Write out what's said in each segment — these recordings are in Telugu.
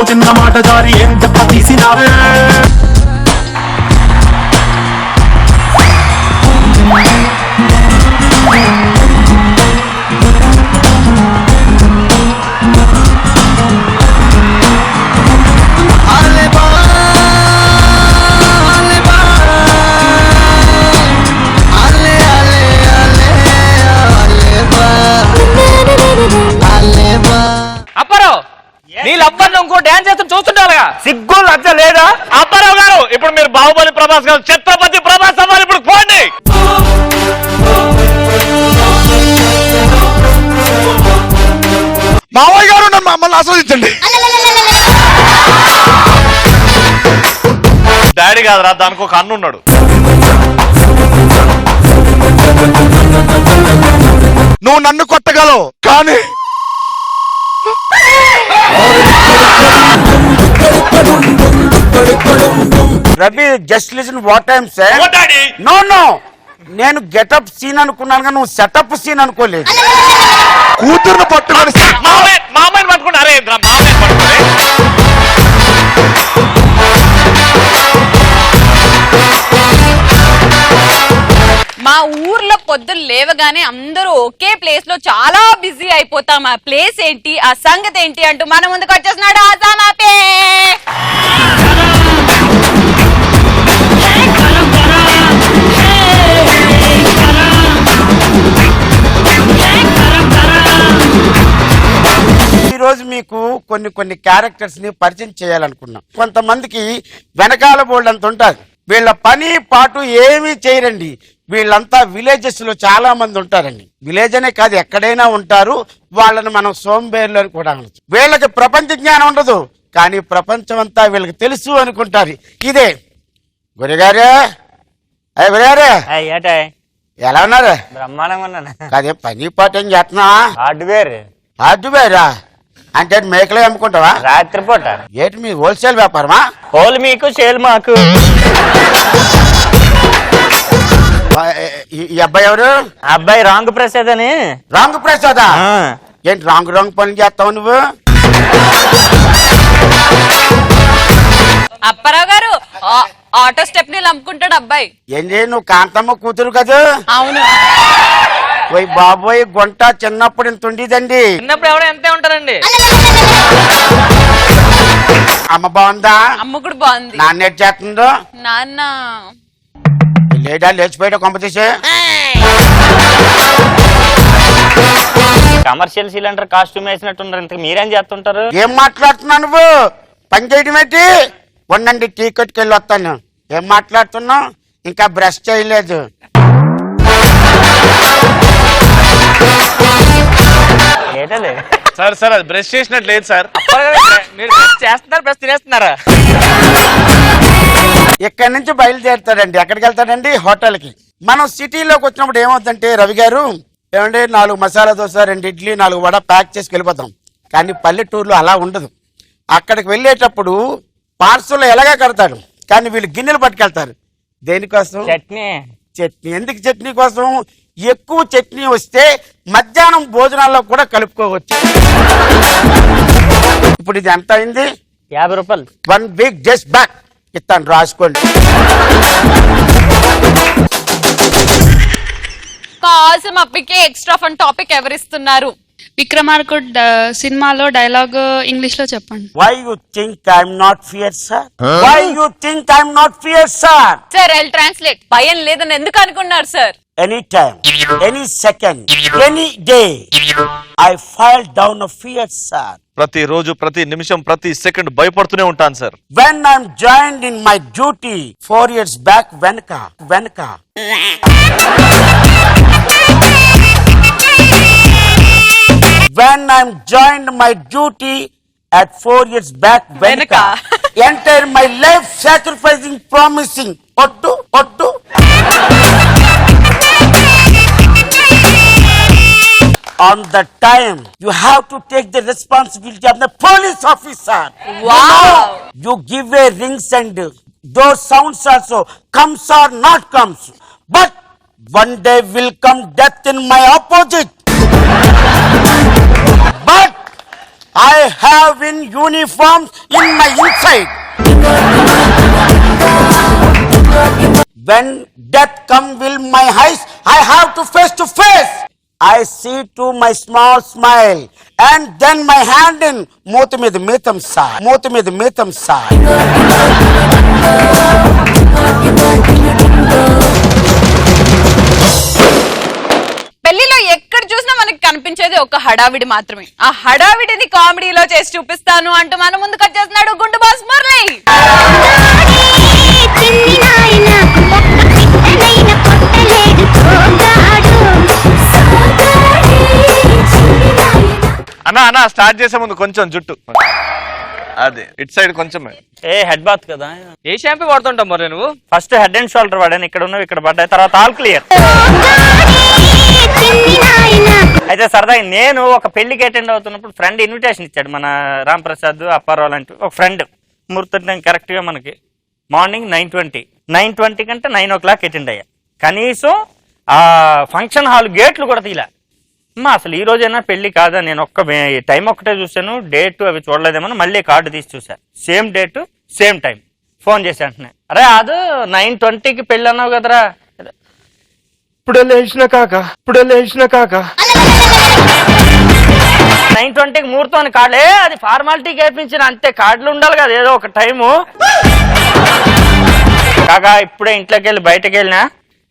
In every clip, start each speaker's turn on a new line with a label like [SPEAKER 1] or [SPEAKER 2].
[SPEAKER 1] చిన్న మాట జారి ఏం దెబ్బ తీసినావే
[SPEAKER 2] నీ లబ్బర్ ఇంకో డాన్స్ చేస్తూ చూస్తుంటారుగా సిగ్గు లజ్జ లేదా? అప్పారావు గారు ఇప్పుడు మీరు బాహుబలి ప్రభాస్ గారు ఛత్రపతి ప్రభాస్ అవ్వాలి. ఇప్పుడు పోండి.
[SPEAKER 3] మావయ్య గారు నన్ను మమ్మల్ని ఆస్వాదించండి.
[SPEAKER 2] డాడీ కాదురా, దానికి ఒక అన్న ఉన్నాడు.
[SPEAKER 3] నువ్వు నన్ను కొట్టగలవు కానీ
[SPEAKER 4] Ravi just listen what I'm saying. No no, నేను గెటప్ సీన్ అనుకున్నాను కానీ నువ్వు సెటప్ సీన్ అనుకోలేదు.
[SPEAKER 3] కూతురును పట్టుకొని
[SPEAKER 2] మామయ్యని పట్టుకున్నారే
[SPEAKER 5] మా ఊర్లో పొద్దున్న లేవగానే అందరూ ఒకే ప్లేస్ లో చాలా బిజీ అయిపోతాం. ఆ ప్లేస్ ఏంటి, ఆ సంగతి ఏంటి అంటూ మన ముందుకు వచ్చేస్తున్నాడు ఆసామాపే.
[SPEAKER 4] ఈరోజు మీకు కొన్ని క్యారెక్టర్స్ ని పరిచయం చేయాలనుకున్నాం. కొంతమందికి వెనకాల బోల్డ్ అంత ఉంటారు. వీళ్ళ పని పాటు ఏమీ చేయరండి. వీళ్ళంతా విలేజెస్ లో చాలా మంది ఉంటారండి. విలేజ్ అనే కాదు, ఎక్కడైనా ఉంటారు. వాళ్ళని మనం సోంబేర్లు అని కూడా అనొచ్చు. వీళ్ళకి ప్రపంచ జ్ఞానం ఉండదు, కానీ ప్రపంచం అంతా వీళ్ళకి తెలుసు అనుకుంటారు. ఇదే గురిగారు. అయ్య గురిగారు, ఎలా ఉన్నారు?
[SPEAKER 6] బ్రహ్మాండంగా ఉన్నాను.
[SPEAKER 4] అదే పని పాట ఏం చేస్తున్నా? హార్డ్వేరా అంటే మేకలే అమ్ముకుంటావా?
[SPEAKER 6] రాత్రిపూట.
[SPEAKER 4] ఏంటి మీ హోల్సేల్ వ్యాపారమా?
[SPEAKER 6] హోల్ మీకు సేల్ మాకు.
[SPEAKER 4] ఈ అబ్బాయి ఎవరు?
[SPEAKER 6] అబ్బాయి రాంగ్ ప్రసాద్ అని.
[SPEAKER 4] రాంగ్ ప్రసాదా? ఏంటి రాంగ్ పనులు చేస్తావు నువ్వు?
[SPEAKER 5] అప్పారావు గారు ఆటో స్టెప్ నీళ్ళు అమ్ముకుంటాడు అబ్బాయి.
[SPEAKER 4] ఏంటి నువ్వు కాంతమ్మ కూతురు కదా?
[SPEAKER 5] అవును.
[SPEAKER 4] పోయి బాబోయ్, గుంట చిన్నప్పుడు ఇంత ఉండేదండి.
[SPEAKER 2] చిన్నప్పుడు ఎవడో ఎంతే ఉంటారండి.
[SPEAKER 4] అమ్మ బాగుందా?
[SPEAKER 5] అమ్మ కూడా బాగుంది.
[SPEAKER 4] నాన్న ఎట్ చేస్తుందో?
[SPEAKER 5] నాన్న
[SPEAKER 4] లేడా లేచిపోయాడు కొంపతీసే?
[SPEAKER 6] కమర్షియల్ సిలిండర్ కాస్ట్యూమ్ వేసినట్టున్నారు. ఇంతకు మీరేం చేస్తుంటారు?
[SPEAKER 4] ఏం మాట్లాడుతున్నావు నువ్వు? పని చేయడం ఏంటి? ఉండండి, టీ కొట్టుకెళ్ళి వస్తాను. ఏం మాట్లాడుతున్నావు? ఇంకా బ్రష్ చేయలేదు.
[SPEAKER 6] ఏంటది?
[SPEAKER 2] సార్ అది బ్రష్ చేసినట్టు లేదు సార్. మీరు చేస్తున్నారు, బ్రష్ తినేస్తున్నారా?
[SPEAKER 4] ఇక్కడి నుంచి బయలుదేరుతాడండి. ఎక్కడికి వెళ్తాడండి? హోటల్కి. మనం సిటీలోకి వచ్చినప్పుడు ఏమవుతుందంటే రవి గారు, ఏమంటే 4 మసాలా దోశ, 2 ఇడ్లీ, 4 వడ ప్యాక్ చేసి వెళ్ళిపోతాం. కానీ పల్లెటూరులో అలా ఉండదు. అక్కడికి వెళ్ళేటప్పుడు పార్సల్ ఎలాగా కడతాడు, కానీ వీళ్ళు గిన్నెలు పట్టుకెళ్తారు. దేనికోసం?
[SPEAKER 6] చట్నీ.
[SPEAKER 4] ఎందుకు చట్నీ కోసం? ఎక్కువ చట్నీ వస్తే మధ్యాహ్నం భోజనాల్లో కూడా కలుపుకోవచ్చు. ఇప్పుడు ఇది ఎంత అయింది?
[SPEAKER 6] 50 రూపాయలు.
[SPEAKER 4] 1 వీక్ జస్ట్ బ్యాక్ ఇస్తాను, రాసుకోండి.
[SPEAKER 5] కాసం అప్పటికే ఎక్స్ట్రా ఫన్ టాపిక్ ఎవరిస్తున్నారు?
[SPEAKER 7] విక్రమార్కుడ్ సినిమాలో డైలాగ్ ఇంగ్లీష్ లో చెప్పండి.
[SPEAKER 4] Why you think I'm not fear, sir? Why you think I'm not fear, sir?
[SPEAKER 5] Sir I translate. భయం లేదని ఎందుకు అనుకున్నారు sir?
[SPEAKER 4] Anytime, any second, any day, I fall down of fear, sir.
[SPEAKER 2] ప్రతి రోజు, ప్రతి నిమిషం, ప్రతి సెకండ్ భయపడుతూనే ఉంటాను sir.
[SPEAKER 4] When I'm joined in my duty 4 years back, వెనక. When I'm joined my duty at 4 years back, వెనక. Entire my life sacrificing, promising. Ottu. On the time, you have to take the responsibility of the police officer.
[SPEAKER 5] Wow!
[SPEAKER 4] You give a rings and those sounds also comes or not comes. But one day will come death in my opposite. But I have in uniform in my inside. When death come will my eyes, I have to face. I see to my small smile and then my hand in మూతి మీద మీతం సార్.
[SPEAKER 5] పెళ్లిలో ఎక్కడ చూసినా మనకి కనిపించేది ఒక హడావిడి మాత్రమే. ఆ హడావిడిని కామెడీలో చేసి చూపిస్తాను అంటూ మన ముందుకు వచ్చేస్తున్నాడు గుండు బాస్ మురళి.
[SPEAKER 2] అన్నా స్టార్ట్ చేసే ముందు కొంచెం జుట్టు అదే ఇటు సైడ్ కొంచెం.
[SPEAKER 6] ఏ హెడ్ బాత్ కదా,
[SPEAKER 2] ఏ షాంపూ వాడుతుంటావు మరి నువ్వు?
[SPEAKER 6] ఫస్ట్ హెడ్ అండ్ షోల్డర్ వాడాను, ఇక్కడ ఉన్నవి ఇక్కడ పడ్డాయి, తర్వాత ఆల్ క్లియర్. అయితే సరదాగా నేను ఒక పెళ్లికి అటెండ్ అవుతున్నప్పుడు ఫ్రెండ్ ఇన్విటేషన్ ఇచ్చాడు, మన రామ్ ప్రసాద్ అప్పారావు లాంటి ఒక ఫ్రెండ్. ముహూర్తం కరెక్ట్ గా మనకి మార్నింగ్ 9:20 కంటే 9 o'clock అటెండ్ అయ్యా. కనీసం ఆ ఫంక్షన్ హాల్ గేట్లు కూడా తీలా. అమ్మా అసలు ఈ రోజైనా పెళ్లి కాదా, నేను టైం ఒక్కటే చూశాను, డేట్ అవి చూడలేదేమో, మళ్ళీ కార్డు తీసి చూశాను, same date same time. Phone చేసి అంటున్నా, అరే అది 9:20కి పెళ్ళి అన్నావు కదరా,
[SPEAKER 3] ఇప్పుడే లేచిన కాక
[SPEAKER 6] 9:20కి ముహూర్తం కార్డులే, అది ఫార్మాలిటీకి వేయించిన అంతే, కార్డులు ఉండాలి కదా ఏదో ఒక టైము. కాకా ఇప్పుడే ఇంట్లోకి వెళ్ళి బయటకు వెళ్ళినా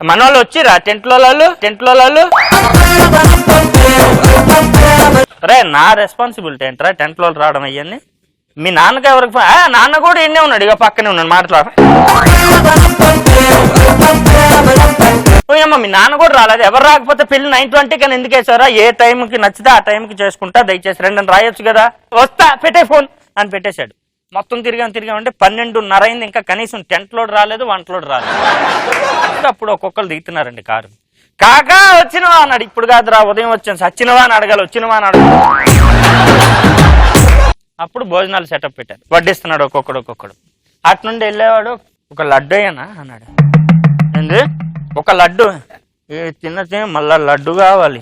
[SPEAKER 6] మన వాళ్ళు వచ్చిరా టెంట్లో వాళ్ళు. రే నా రెస్పాన్సిబిలిటీ ఏంట్రా టెంట్లో రావడం అయ్యని. మీ నాన్నకి ఎవరికి నాన్న కూడా ఎన్నే ఉన్నాడు, ఇక పక్కనే ఉన్నాడు మాట్లాడ. ఓయమ్మ మీ నాన్న కూడా రాలేదు, ఎవరు రాకపోతే పెళ్లి 9:20 అని ఎందుకు వేసారా, ఏ టైంకి నచ్చితే ఆ టైంకి చేసుకుంటా, దయచేసి రండి అని రాయొచ్చు కదా, వస్తా పెట్టే ఫోన్ అని పెట్టేశాడు. మొత్తం తిరిగామంటే 12:30 అయింది, ఇంకా కనీసం టెంట్లోడ్ రాలేదు, వంటలోడ్ రాలేదు. అప్పుడు ఒక్కొక్కరు దిగుతున్నారండి కారు. కాకా వచ్చినవా అన్నాడు, ఇప్పుడు కాదురా ఉదయం వచ్చాను, సచ్చినవా అని అడగాలి, వచ్చినవా అని అడగాలి. అప్పుడు భోజనాలు సెటప్ పెట్టారు, వడ్డిస్తున్నాడు ఒక్కొక్కడు. అటు నుండి వెళ్ళేవాడు, ఒక లడ్డు అయ్యానా అన్నాడు. ఏంది ఒక లడ్డు, తిన్న మళ్ళా లడ్డు కావాలి,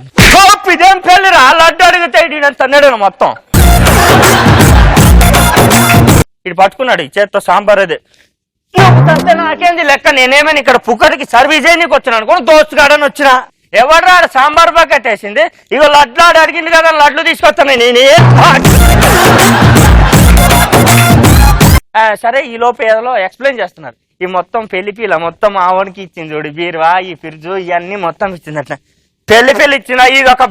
[SPEAKER 6] ఇదేం పెళ్ళిరా లడ్డు అడిగితే తన్నాడు మొత్తం. ఇటు పట్టుకున్నాడు ఈ చేత్తో సాంబార్, అదే నాకేంది లెక్క, నేనేమని ఇక్కడ పుక్కడికి సర్వీస్ చేయనీకి వచ్చినాను కూడా, దోస్తుగాడని వచ్చినా ఎవరు సాంబార్ బకెట్ వేసింది, ఇగో లడ్లు అడిగింది కదా లడ్లు తీసుకొస్తాను నేను. సరే ఈ లోపు ఏదో ఎక్స్ప్లెయిన్ చేస్తున్నారు, ఈ మొత్తం పెళ్లికి ఇలా మొత్తం ఆవనికి ఇచ్చింది చూడు, బీరువా ఈ ఫ్రిడ్జ్ ఇవన్నీ మొత్తం ఇచ్చింది. అట్లా పెళ్లి ఇచ్చిన ఇది ఒక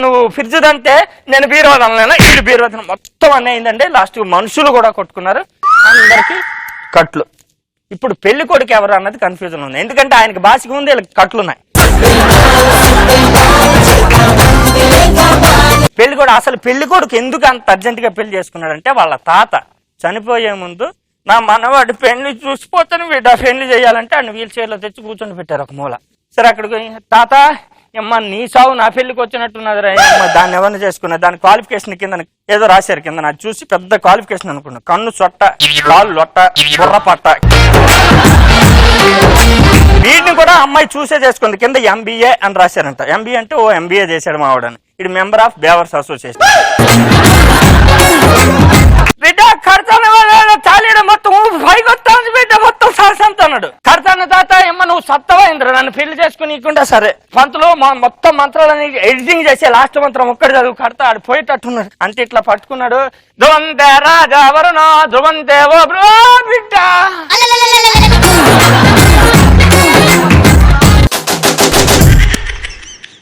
[SPEAKER 6] నువ్వు ఫ్రిడ్జ్ అంటే నేను బీరువాదనలేనా, ఇది బీరువాదన మొత్తం అన్నీ అయిందంటే లాస్ట్ మనుషులు కూడా కొట్టుకున్నారు, అందరికి కట్లు. ఇప్పుడు పెళ్లి కొడుకు ఎవరు అన్నది కన్ఫ్యూజన్ ఉంది, ఎందుకంటే ఆయనకి బాసిగా ఉంది, వీళ్ళకి కట్లు ఉన్నాయి. పెళ్లి కొడుకు ఎందుకు అంత అర్జెంట్ గా పెళ్లి చేసుకున్నాడంటే, వాళ్ళ తాత చనిపోయే ముందు నా మనవాడి పెళ్లి చూసిపోతాను వీడు పెళ్లి చేయాలంటే ఆయన వీల్ చైర్ లో తెచ్చి కూర్చొని పెట్టారు ఒక మూల. సరే అక్కడికి తాత అమ్మ నీ సావు నా పెళ్లికి వచ్చినట్టున్నది రా, దాన్ని ఎవరిని చేసుకున్నా, దాని క్వాలిఫికేషన్ కింద ఏదో రాశారు కింద, అది చూసి పెద్ద క్వాలిఫికేషన్ అనుకున్నా, కన్ను సొట్ట, కాళ్ళు లొట్ట, బుర్ర పట్ట. వీటిని కూడా అమ్మాయి చూసే చేసుకుంది, కింద MBA అని రాశారంట. MBA అంటే MBA చేశాడు మావాడని. ఇది మెంబర్ ఆఫ్ బేవర్స్ అసోసియేషన్. బిడ్డ కడతాను చాలీడ మొత్తం పైకి వస్తాను బిడ్డ మొత్తం సరసంత అన్నాడు. కడతాను తాత ఏమో నువ్వు సత్తవైందిరా నన్ను పెళ్లి చేసుకుని ఇకుండా. సరే పంతులు మొత్తం మంత్రాలని ఎడిటింగ్ చేసే లాస్ట్ మంత్రం ఒక్కటి చదువు కడతా ఆడు పోయేటట్టున్నాడు. అంతే ఇట్లా పట్టుకున్నాడు, ధ్రువంతే రాజా వరుణో ధ్రువంతేవో బ్రో బిడ్డ.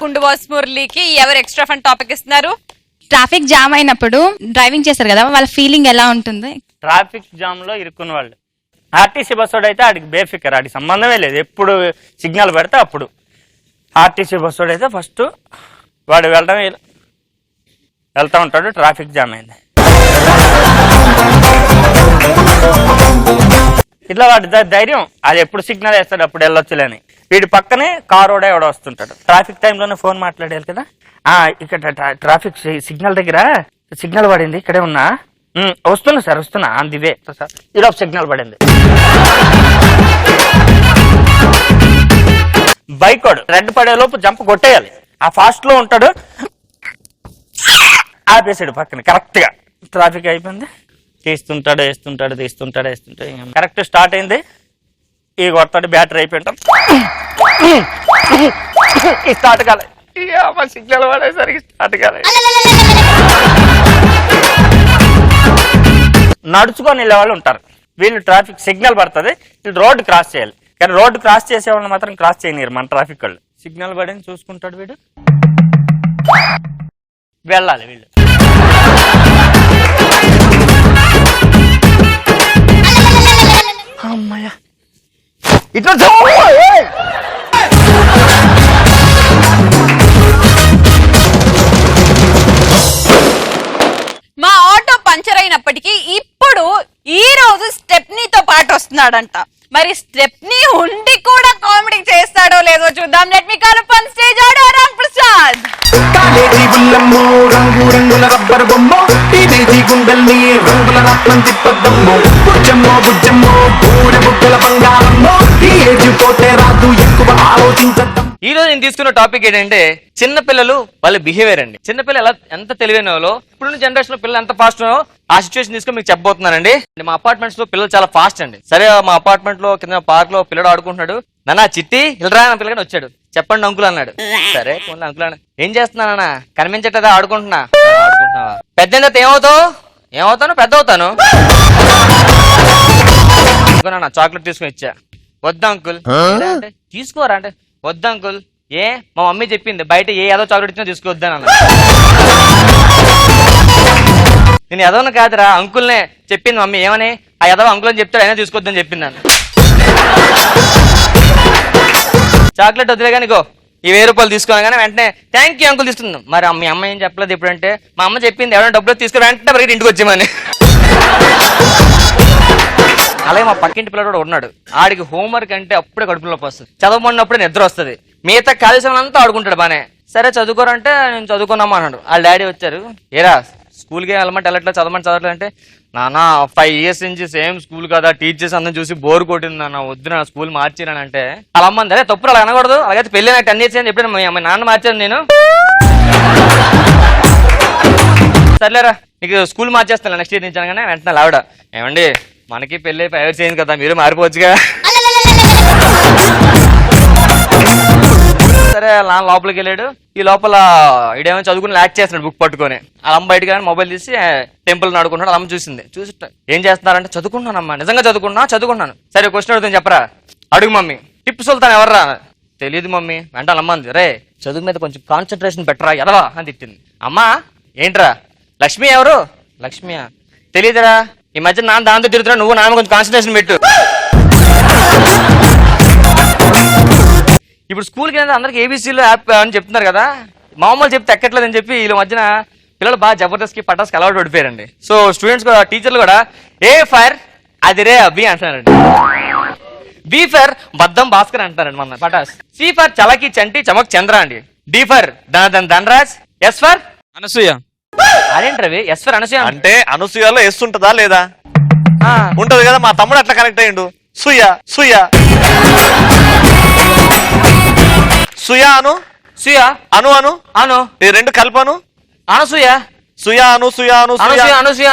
[SPEAKER 5] గుండు బాస్ మురళికి ఎవరు ఎక్స్ట్రా ఫన్ టాపిక్ ఇస్తున్నారు?
[SPEAKER 7] ట్రాఫిక్ జామ్ అయినప్పుడు డ్రైవింగ్ చేస్తారు కదా, వాళ్ళ ఫీలింగ్ ఎలా ఉంటుంది?
[SPEAKER 6] ట్రాఫిక్ జామ్ లో ఇరుక్కున్న వాళ్ళు. ఆర్టీసీ బస్సోడు అయితే ఆడికి బేఫికర్, ఆడికి సంబంధమే లేదు, ఎప్పుడు సిగ్నల్ పెడితే అప్పుడు. ఆర్టీసీ బస్సోడు అయితే ఫస్ట్ వాడు వెళ్తా ఉంటాడు, ట్రాఫిక్ జామ్ అయింది, ఇట్లా వాడి ధైర్యం, అది ఎప్పుడు సిగ్నల్ వేస్తాడు అప్పుడు వెళ్ళొచ్చులేని. వీడి పక్కనే కారోడే ఎవడో వస్తుంటాడు, ట్రాఫిక్ టైంలోనే ఫోన్ మాట్లాడేయాలి కదా. ఇక్కడ ట్రాఫిక్ సిగ్నల్ దగ్గర సిగ్నల్ పడింది, ఇక్కడే ఉన్నా, వస్తున్నా సార్ వస్తున్నా, అందివే సార్ ఈలోపు సిగ్నల్ పడింది. బైక్ వాడు రెడ్ పడే లోపు జంప్ కొట్టేయాలి, ఆ ఫాస్ట్ లో ఉంటాడు, ఆపేసాడు పక్కన కరెక్ట్ గా. ట్రాఫిక్ అయిపోయింది, తీస్తుంటాడు కరెక్ట్ స్టార్ట్ అయింది, ఈ కొడతాడు, బ్యాటరీ అయిపోయింటాం, స్టార్ట్ కాలే, సిగ్నల్ పడేసరికి స్టార్ట్ కాలే. నడుచుకొని వెళ్ళే వాళ్ళు ఉంటారు, వీళ్ళు ట్రాఫిక్ సిగ్నల్ పడుతుంది, వీళ్ళు రోడ్డు క్రాస్ చేయాలి, కానీ రోడ్డు క్రాస్ చేసే వాళ్ళని మాత్రం క్రాస్ చేయనియరు మన ట్రాఫిక్ వాళ్ళు. సిగ్నల్ పడింది చూసుకుంటాడు వీడు, వెళ్ళాలి వీళ్ళు. అమ్మయ్య ఇట్లా
[SPEAKER 5] మా ఆటో పంచర్ అయినప్పటికీ ఇప్పుడు ఈ రోజు స్టెప్నీతో పాటు వస్తున్నాడంట. మరి స్టెప్నీ ఉండి కూడా కామెడీ చేస్తాడో లేదో చూద్దాం. Let me call up on stage Ram Prasad.
[SPEAKER 1] College గుల్లమ్మో రంగు రంగుల రబ్బర్ బొమ్మో టీనేజీ గుండెల్ని రంగుల రత్నం తిప్పద్దమ్మో బుజ్జమ్మో బూరె బుగ్గల బంగారమ్మో ఈ ఏజ్ పోతే రాదు ఎక్కువ ఆలోచించద్దమ్మో.
[SPEAKER 2] ఈ రోజు నేను తీసుకున్న టాపిక్ ఏంటంటే చిన్న పిల్లలు వాళ్ళ బిహేవియర్ అండి. చిన్నపిల్లలు ఎలా ఎంత తెలివైన వాళ్ళు, ఇప్పుడున్న జనరేషన్ లో పిల్లలు ఎంత ఫాస్ట్ ఆ సిచ్యువేషన్ తీసుకొని మీకు చెప్పబోతున్నానండి. మా అపార్ట్మెంట్స్ లో పిల్లలు చాలా ఫాస్ట్ అండి. సరే మా అపార్ట్మెంట్ లో కింద పార్క్ లో పిల్లడు ఆడుకుంటున్నాడు, నాన్న చిట్టి ఇల్లరా అన్న పిల్లగాని వచ్చాడు, చెప్పండి అంకుల్ అన్నాడు. సరే అంకుల్ అన్న, ఏం చేస్తున్నానన్నా, కనిపించట్లేదా, ఆడుకుంటున్నావా, పెద్ద ఏమవుతాను, పెద్ద అవుతాను. చాక్లెట్ తీసుకుని ఇచ్చా, వద్దా అంకుల్ అంటే, తీసుకోరా అంటే, వద్దా అంకుల్, ఏ మా మమ్మీ చెప్పింది బయట ఏ ఏదో చాక్లెట్ ఇచ్చినా తీసుకోవద్దాను అన్న. నేను ఎదవను కాదురా, అంకుల్నే చెప్పింది మమ్మీ, ఏమని ఆ ఎదవ అంకుల్ అని చెప్తాడు, అయినా తీసుకోవద్దని చెప్పింది అన్న. చాక్లెట్ వదిలే కానీ గో ఈ 1000 రూపాయలు తీసుకోగానే వెంటనే థ్యాంక్ యూ అంకుల్ తీసుకుందాం. మరి మీ అమ్మ ఏం చెప్పలేదు ఇప్పుడంటే, మా అమ్మ చెప్పింది ఎవరైనా డబ్బులు తీసుకుని వెంటనే బయట ఇంటికి వచ్చామని. అలాగే మా పక్కింటి పిల్లడు కూడా ఉన్నాడు, ఆడికి హోంవర్క్ అంటే అప్పుడే కడుపులోకి వస్తుంది, చదవమన్నప్పుడే నిద్ర వస్తుంది, మిగతా కాలేజీలో అంతా ఆడుకుంటాడు బానే. సరే చదువుకోరంటే నేను చదువుకున్నామా అన్నాడు. వాళ్ళ డాడీ వచ్చారు, ఏరా స్కూల్కి వెళ్ళమంటే వెళ్ళట్లేదు, చదవమంటే అంటే, నాన్న 5 years నుంచి సేమ్ స్కూల్ కదా, టీచర్స్ అందరం చూసి బోర్ కొట్టింది నాన్న, వద్దు నా స్కూల్ మార్చిరానంటే అలా అమ్మంది. అదే తప్పుడు అలా అనకూడదు, అలాగైతే పెళ్ళి నాకు 10 years అని చెప్పి మా నాన్న మార్చాను నేను. సర్లేరా నీకు స్కూల్ మార్చేస్తాను నెక్స్ట్ ఇయర్ నుంచి అనగానే వెంటనే ఆవిడ, ఏమండి మనకి పెళ్ళి 5 years అయింది కదా, మీరు మారిపోవచ్చుగా. సరే నాన్న లోపలికి వెళ్ళాడు, ఈ లోపల ఇడేమో చదువుకుని యాక్ట్ చేస్తున్నాడు బుక్ పట్టుకొని. అలా అమ్మ బయటకు కానీ మొబైల్ తీసి టెంపుల్ ఆడుకుంటున్నాడు. అమ్మ చూసింది, చూసి ఏం చేస్తున్నారంటే, చదువుకుంటున్నానమ్మా, నిజంగా చదువుకున్నాను. సరే క్వశ్చన్ అడుగుతుంది, చెప్పరా, అడుగు మమ్మీ. టిప్పు సుల్తాన్ ఎవర్రా, తెలియదు మమ్మీ. వెంటనే అమ్మ అంది, రే చదువు మీద కొంచెం కాన్సన్ట్రేషన్ పెట్టరా ఎదవా అని తిట్టింది. అమ్మా ఏంట్రా, లక్ష్మి ఎవరు, లక్ష్మియా, తెలియదురా, ఈ మధ్య నాన్న దాంతో తిరుగుతున్నా, నువ్వు నాన్న కొంచెం కాన్సన్ట్రేషన్ పెట్టు. ఇప్పుడు స్కూల్కి వెళ్ళి అందరికి ఏబీసీలో యాప్ అని చెప్తున్నారు కదా, మామూలు చెప్తే ఎక్కట్లేదని చెప్పి వీళ్ళ మధ్యన పిల్లలు బాగా జబర్దస్త్కి పటాస్కి అలవాటు పడిపోయారండి. సో స్టూడెంట్స్ కూడా టీచర్లు కూడా ఏ ఫర్ అది రే అభి అంటున్నారండి, బి ఫర్ బద్దం భాస్కర్ అంటున్నారండి మన పటాస్, సి ఫర్ చలకి చంటి చమక్ చంద్ర అండి, D for Dhanraj, S for
[SPEAKER 8] Anasuya.
[SPEAKER 2] అదేంటి రవి ఎస్ ఫర్ అనసూయ
[SPEAKER 8] అంటే అనసూయలో ఎస్ ఉంటుందా లేదా, ఉంటది కదా, మా తమ్ముడు అట్లా కనెక్ట్ అయ్యిండు, సుయా అను
[SPEAKER 2] సుయా
[SPEAKER 8] అను అను
[SPEAKER 2] అను
[SPEAKER 8] ఈ రెండు కల్పను
[SPEAKER 2] అనసూయ
[SPEAKER 8] సుయా అను
[SPEAKER 2] అనసూయ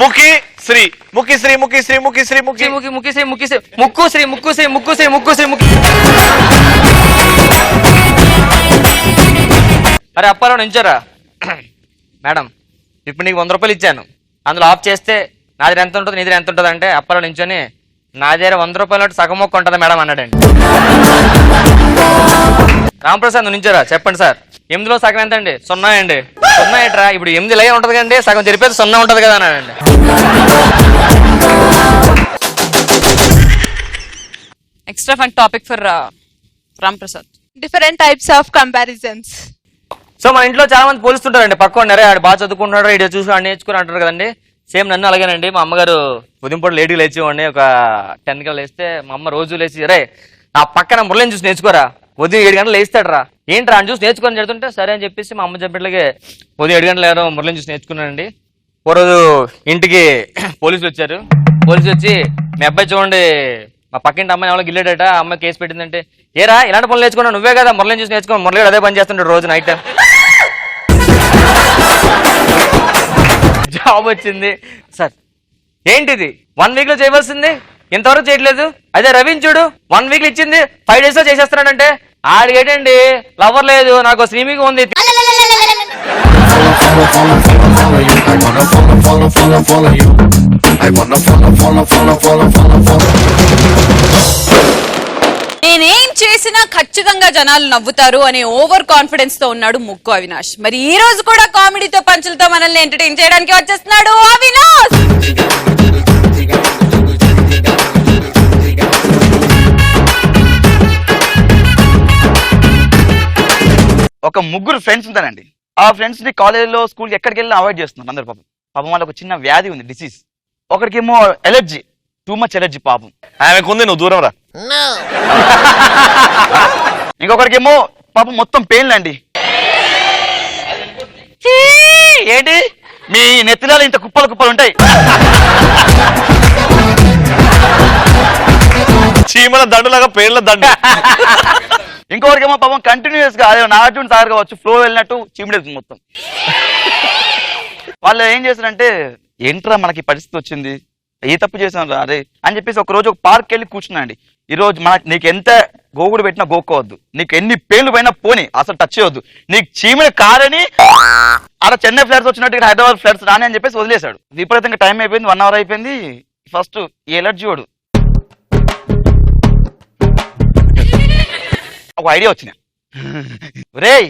[SPEAKER 8] ముఖి శ్రీ
[SPEAKER 2] అరే అప్పారావు నించారా, మేడం ఇప్పుడు నీకు 100 రూపాయలు ఇచ్చాను, అందులో ఆఫ్ చేస్తే నాది ఎంత ఉంటుంది నీది ఎంత ఉంటుంది అంటే, అప్పారావు నించొని నా దగ్గర 100 రూపాయలు సగం మొక్క ఉంటుంది మేడం అన్నాడండి. రామప్రసాద్ నించారా, చెప్పండి సార్ 8లో సగం ఎంత అండి, 0 అండి. 0 ఏంట్రా, ఇప్పుడు 8 లై ఉంటుంది కండి, సగం జరిపేది 0 ఉంటుంది కదా అన్నాడండి.
[SPEAKER 5] Extra fun topic for Ram Prasad.
[SPEAKER 9] Different types of comparisons.
[SPEAKER 2] So మన ఇంట్లో చాలా మంది పోలుస్తుంటారండి, పక్కనే ఆడు బాగా చదువుకుంటున్నాడు, ఇటు చూసి ఆడు నేర్చుకుని అంటారు కదండి. సేమ్ నన్ను అలాగేనండి, మా అమ్మగారు ఉదయం పూట లేట్గా లేచేవాడిని, ఒక 10 గంటలు లేస్తే మా అమ్మ రోజు లేచి, రే నా పక్కన మురళిని చూసి నేర్చుకోరా, ఉదయం 7 గంటలు లేస్తాడు రా, ఏంట్రా అని చూసి నేర్చుకొని చెడుతుంటే సరే అని చెప్పేసి మా అమ్మ చెప్పేట్లాగే ఉదయం 7 గంటలు లేరు మురళిని చూసి నేర్చుకున్నానండి. ఓ రోజు ఇంటికి పోలీసులు వచ్చారు, పోలీసులు వచ్చి మీ అబ్బాయి చూడండి మా పక్కింటి అమ్మాయి ఎవరో గిల్లేడట, ఆ అమ్మాయి కేసు పెట్టిందంటే, ఏరా ఇలాంటి పనులు నేర్చుకున్నావు నువ్వే కదా, మురళిని చూసి నేర్చుకో, మురళి అదే పని చేస్తుంటాడు రోజు నైట్. జాబ్ వచ్చింది సార్. ఏంటిది 1 week లో చేయవలసింది ఇంతవరకు చేయట్లేదు. అదే రవిని చూడు 1 week ఇచ్చింది 5 days లో చేసేస్తున్నాడంటే ఆడిగేటండి లవర్ లేదు, నాకు శ్రీమికి ఉంది.
[SPEAKER 5] నేనేం చేసినా ఖచ్చితంగా జనాలు నవ్వుతారు అనే ఓవర్ కాన్ఫిడెన్స్ తో ఉన్నాడు ముక్కు అవినాష్. మరి ఈ రోజు కూడా కామెడీతో పంచులతో మనల్ని ఎంటర్టైన్ చేయడానికి వచ్చేస్తున్నాడు అవినాష్.
[SPEAKER 10] ఒక ముగ్గురు ఫ్రెండ్స్ ఉంటారండి. ఆ ఫ్రెండ్స్ ని కాలేజీలో స్కూల్కి ఎక్కడికి వెళ్ళినా అవాయిడ్ చేస్తున్నారు అందరు. పాపం పాపం వాళ్ళకి ఒక చిన్న వ్యాధి ఉంది, డిసీజ్. ఒకరికేమో ఎలర్జీ, టూ మచ్ ఎలర్జీ పాపం.
[SPEAKER 8] ఆమెకుంది, నువ్వు దూరం రా.
[SPEAKER 10] ఇంకొకరికేమో పాపం మొత్తం పెయిన్లు అండి. ఏంటి మీ నెత్తినాలు ఇంత కుప్పలు కుప్పలు ఉంటాయి.
[SPEAKER 8] చీమల దండులాగా పేర్ల దండు.
[SPEAKER 10] ఇంకొకరికేమో పాపం కంటిన్యూస్ గా అదే నాగార్జున సాగర్ కావచ్చు, ఫ్లో వెళ్ళినట్టు చీమిడేస్తుంది మొత్తం. వాళ్ళు ఏం చేశారంటే, ఏంట్రా మనకి పరిస్థితి వచ్చింది, ఏ తప్పు చేశాను రా అదే అని చెప్పేసి ఒక రోజు ఒక పార్క్ వెళ్ళి కూర్చున్నాండి. ఈ రోజు నీకు ఎంత గోగుడు పెట్టినా గోక్కోవద్దు, నీకు ఎన్ని పేర్లు పోయినా పోని, అసలు టచ్ చేయవద్దు, నీకు చీమిడి కారని అలా చెన్నై ఫ్లైట్స్ వచ్చినట్టు హైదరాబాద్ ఫ్లైట్స్ రాని అని చెప్పేసి వదిలేశాడు. విపరీతంగా టైం అయిపోయింది, 1 hour అయిపోయింది. ఫస్ట్ ఈ ఎలర్జీ వాడు ఒక ఐడియా వచ్చింది. రేయ్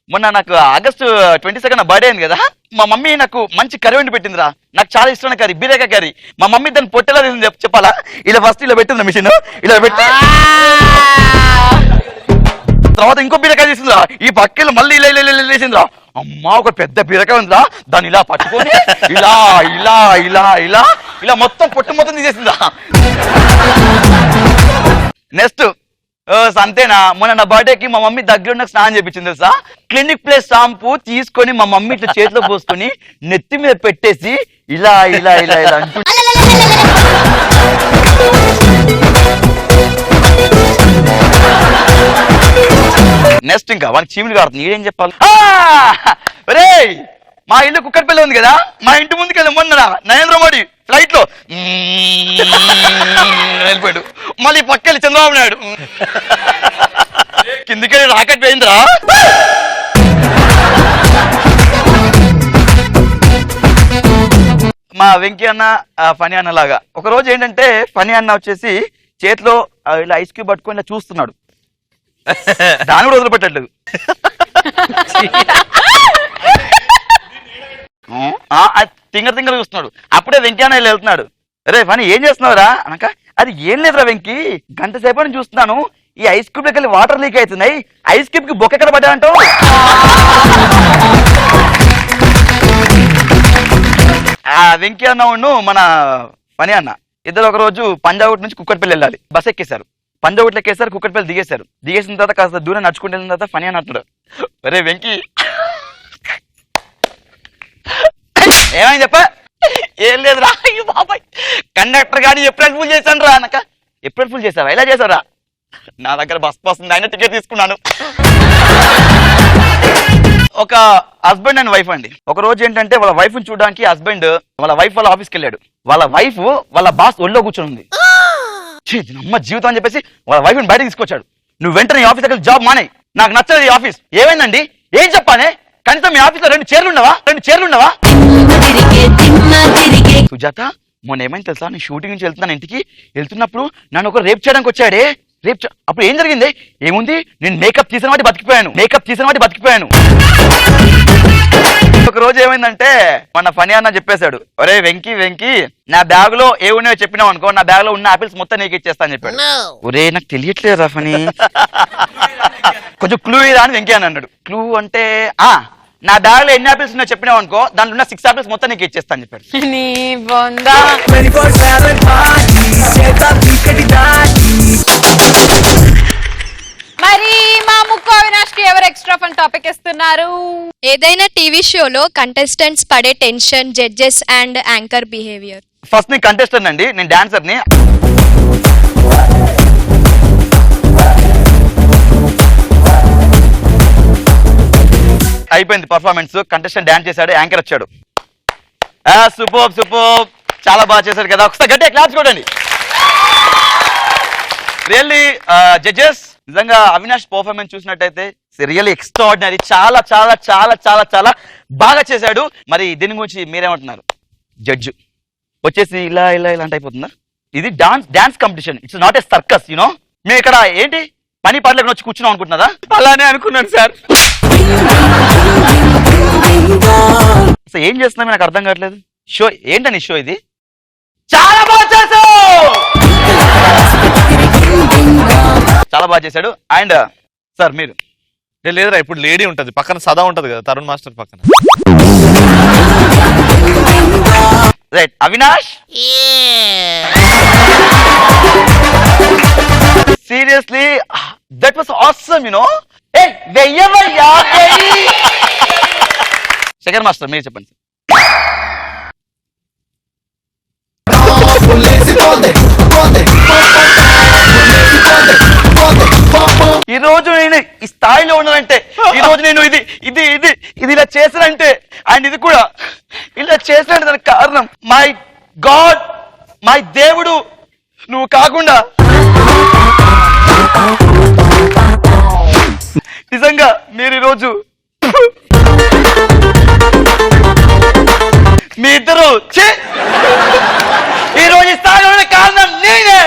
[SPEAKER 10] మొన్న నాకు August 22 బర్త్డే అయింది కదా, మా మమ్మీ నాకు మంచి కర్రీ వండి పెట్టిందిరా, నాకు చాలా ఇష్టమైన కర్రీ, బీరకాయ కర్రీ. మా మమ్మీ దాన్ని పొట్టెలా చెప్పాలా, ఇలా ఫస్ట్ ఇలా పెట్టింది మిషన్, ఇలా పెట్టి తర్వాత ఇంకో బీరకాయ తీసిందిరా, ఈ పక్కలు మళ్ళీ ఇలా ఇలా ఇలా వేసిందిరా. అమ్మా ఒక పెద్ద బీరకాయ ఉందిరా, దాన్ని ఇలా పట్టుకొని ఇలా ఇలా ఇలా ఇలా ఇలా మొత్తం పొట్టు మొత్తం తీసేసిందిరా. నెక్స్ట్ అంతేనా, మొన్న నా బర్త్డేకి మా మమ్మీ దగ్గర నాకు స్నానం చేయించింది తెలుసా. క్లినిక్ ప్లస్ షాంపూ తీసుకొని మా మమ్మీ ఇట్లా చేతిలో పోసుకొని నెత్తి మీద పెట్టేసి ఇలా ఇలా ఇలా ఇలా అంటూ నెక్స్ట్ ఇంకా వానికి చీమిడి కాడుతుంది. ఏం చెప్పాలి, రే మా ఇల్లు కుక్కట్పల్లి ఉంది కదా, మా ఇంటి ముందుకు వెళ్ళి మొన్న నరేంద్ర మోడీ ఫ్లైట్ లో వెళ్ళిపోయాడు. మళ్ళీ పక్కెళ్ళి చంద్రబాబు నాయుడు కిందికెళ్ళి రాకెట్ పోయిందిరా. మా వెంకీ అన్న ఫనీ అన్న లాగా ఒక రోజు ఏంటంటే, ఫనీ అన్న వచ్చేసి చేతిలో ఇలా ఐస్ క్యూబ్ పట్టుకొని ఇలా చూస్తున్నాడు, దాని కూడా వదిలిపెట్టట్లేదు. తింగర్ తింగర్ చూస్తున్నాడు. అప్పుడే వెంకీ అన్న వెళ్తున్నాడు, రే ఫనీ ఏం చేస్తున్నావురా అనక, అది ఏం లేదురా వెంకీ, గంట సేపు నుంచి చూస్తున్నాను, ఈ ఐస్ క్యూబ్ దగ్గర వాటర్ లీక్ అవుతున్నాయి, ఐస్ క్యూబ్ కి బొక్క ఎక్కడ పడ్డాడంటావు. ఆ వెంకీ అన్న మన ఫనీ అన్న ఇద్దరు ఒక రోజు పంజాగుట్ నుంచి కుక్కట్పల్లి వెళ్ళాలి, బస్ ఎక్కేశారు. పంజాగుట్లో ఎక్కేసారు, కుక్కట్పల్లి దిగేశారు. దిగేసిన తర్వాత కాస్త దూరం నడుచుకుంటూ వెళ్ళిన తర్వాత ఫనీ అన్న అంటున్నాడు, రే వెంకీ ఏమైంది చెప్ప. ఏం లేదురా, అయ్యో బాబాయ్ కండక్టర్ గాని ఏప్రిల్ ఫుల్ చేశాను రా అనక. ఏప్రిల్ ఫుల్ చేసావా, ఎలా చేసావురా, నా దగ్గర బస్ పాస్ ఉంది, అయినా టికెట్ తీసుకున్నాను. ఒక హస్బెండ్ అండ్ వైఫ్ అండి. ఒక రోజు ఏంటంటే వాళ్ళ వైఫ్ ని చూడడానికి హస్బెండ్ వాళ్ళ వైఫ్ వాళ్ళ ఆఫీస్కి వెళ్ళాడు. వాళ్ళ వైఫ్ వాళ్ళ బాస్ ఒళ్ళో కూర్చొని ఉంది. అమ్మ జీవితం అని చెప్పేసి వాళ్ళ వైఫ్ ని బయటకు తీసుకొచ్చాడు. నువ్వు వెంటనే ఆఫీస్ దగ్గర జాబ్ మానే, నాకు నచ్చలేదు ఈ ఆఫీస్. ఏమైందండి, ఏం చెప్పానే, కనీసం మీ ఆఫీస్ లో 2 చైర్లు ఉండవా. సుజాత మొన్న ఏమైంది తెలుసా, నేను షూటింగ్ నుంచి వెళ్తున్నాను, ఇంటికి వెళ్తున్నప్పుడు నన్ను ఒక రేప్ చేయడానికి వచ్చాడే. అప్పుడు ఏం జరిగింది, ఏముంది, నేను మేకప్ తీసిన వాటి బతికిపోయాను. ఒక రోజు ఏమైందంటే మన ఫనీ అన్న చెప్పేశాడు, ఒరే వెంకీ నా బ్యాగ్ లో ఏ ఉన్నాయో చెప్పినావు అనుకో, నా బ్యాగ్ లో ఉన్న ఆపిల్స్ మొత్తం నీకు ఇచ్చేస్తా అని చెప్పాడు. ఒరే నాకు తెలియట్లేదు రా ఫనీ, కొంచెం క్లూ ఇదా అని వెంకీ అని అన్నాడు. క్లూ అంటే నా బ్యాగ్ లో ఎన్ని ఆపిల్స్ ఉన్నాయో చెప్పినావు అనుకో, దాంట్లో ఉన్న 6 ఆపిల్స్ మొత్తం నీకు ఇచ్చేస్తా అని చెప్పాడు.
[SPEAKER 5] మరి మా ముక్కు అవినాష్ కి ఎవరు ఎక్స్ట్రా ఫన్ టాపిక్ ఇస్తున్నారు?
[SPEAKER 9] ఏదైనా టీవీ షోలో కంటెస్టెంట్స్ పడే tension, judges and anchor behaviour.
[SPEAKER 10] First నేను కంటెస్టెంట్ అండి, నేను డాన్సర్ ని. అయిపోయింది పర్ఫార్మెన్స్. కంటెస్టెంట్ డాన్స్ చేశాడు, యాంకర్ వచ్చాడు. సూపర్ సూపర్, చాలా బాగా చేశాడు కదా. ఒకసారి గట్టిగా క్లాప్స్ కొట్టండి. రియల్లీ జడ్జెస్, నిజంగా అవినాష్ పర్ఫార్మెన్స్ చూసినట్టయితే రియల్లీ ఎక్స్ట్రాఆర్డినరీ, చాలా చాలా చాలా చాలా చాలా బాగా చేశాడు. మరి దీని గురించి మీరేమంటున్నారు? జడ్జు వచ్చేసి ఇలా ఇలా ఇలాంటి అయిపోతుందా? ఇది dance competition, it's not a circus, you know. మేము ఇక్కడ ఏంటి పని పాటలకు వచ్చి కూర్చున్నాం అనుకుంటున్నారా? అలానే అనుకున్నాను సార్. అసలు ఏం చేస్తున్నాం నాకు అర్థం కావట్లేదు. షో ఏంటని షో ఇది? చాలా బాగా చేశావు, చాలా బాగా చేశాడు. అండ్ సార్ మీరు
[SPEAKER 8] లేదురా, ఇప్పుడు లేడీ ఉంటది పక్కన, సదా ఉంటది కదా తరుణ్ మాస్టర్ పక్కన.
[SPEAKER 10] Right Avinash, seriously that was awesome, you know. Second master మీరు చెప్పండి. ఈ రోజు నేను ఈ స్థాయిలో ఉన్నానంటే, ఈ రోజు నేను ఇది ఇది ఇది ఇది ఇలా చేశానంటే, అండ్ ఇది కూడా ఇలా చేశానంటే దానికి కారణం మై గాడ్, మై దేవుడు నువ్వు కాకుండా. నిజంగా మీరు ఈరోజు మీ ఇద్దరు ఈరోజు స్థాయిలో కారణం నేనే.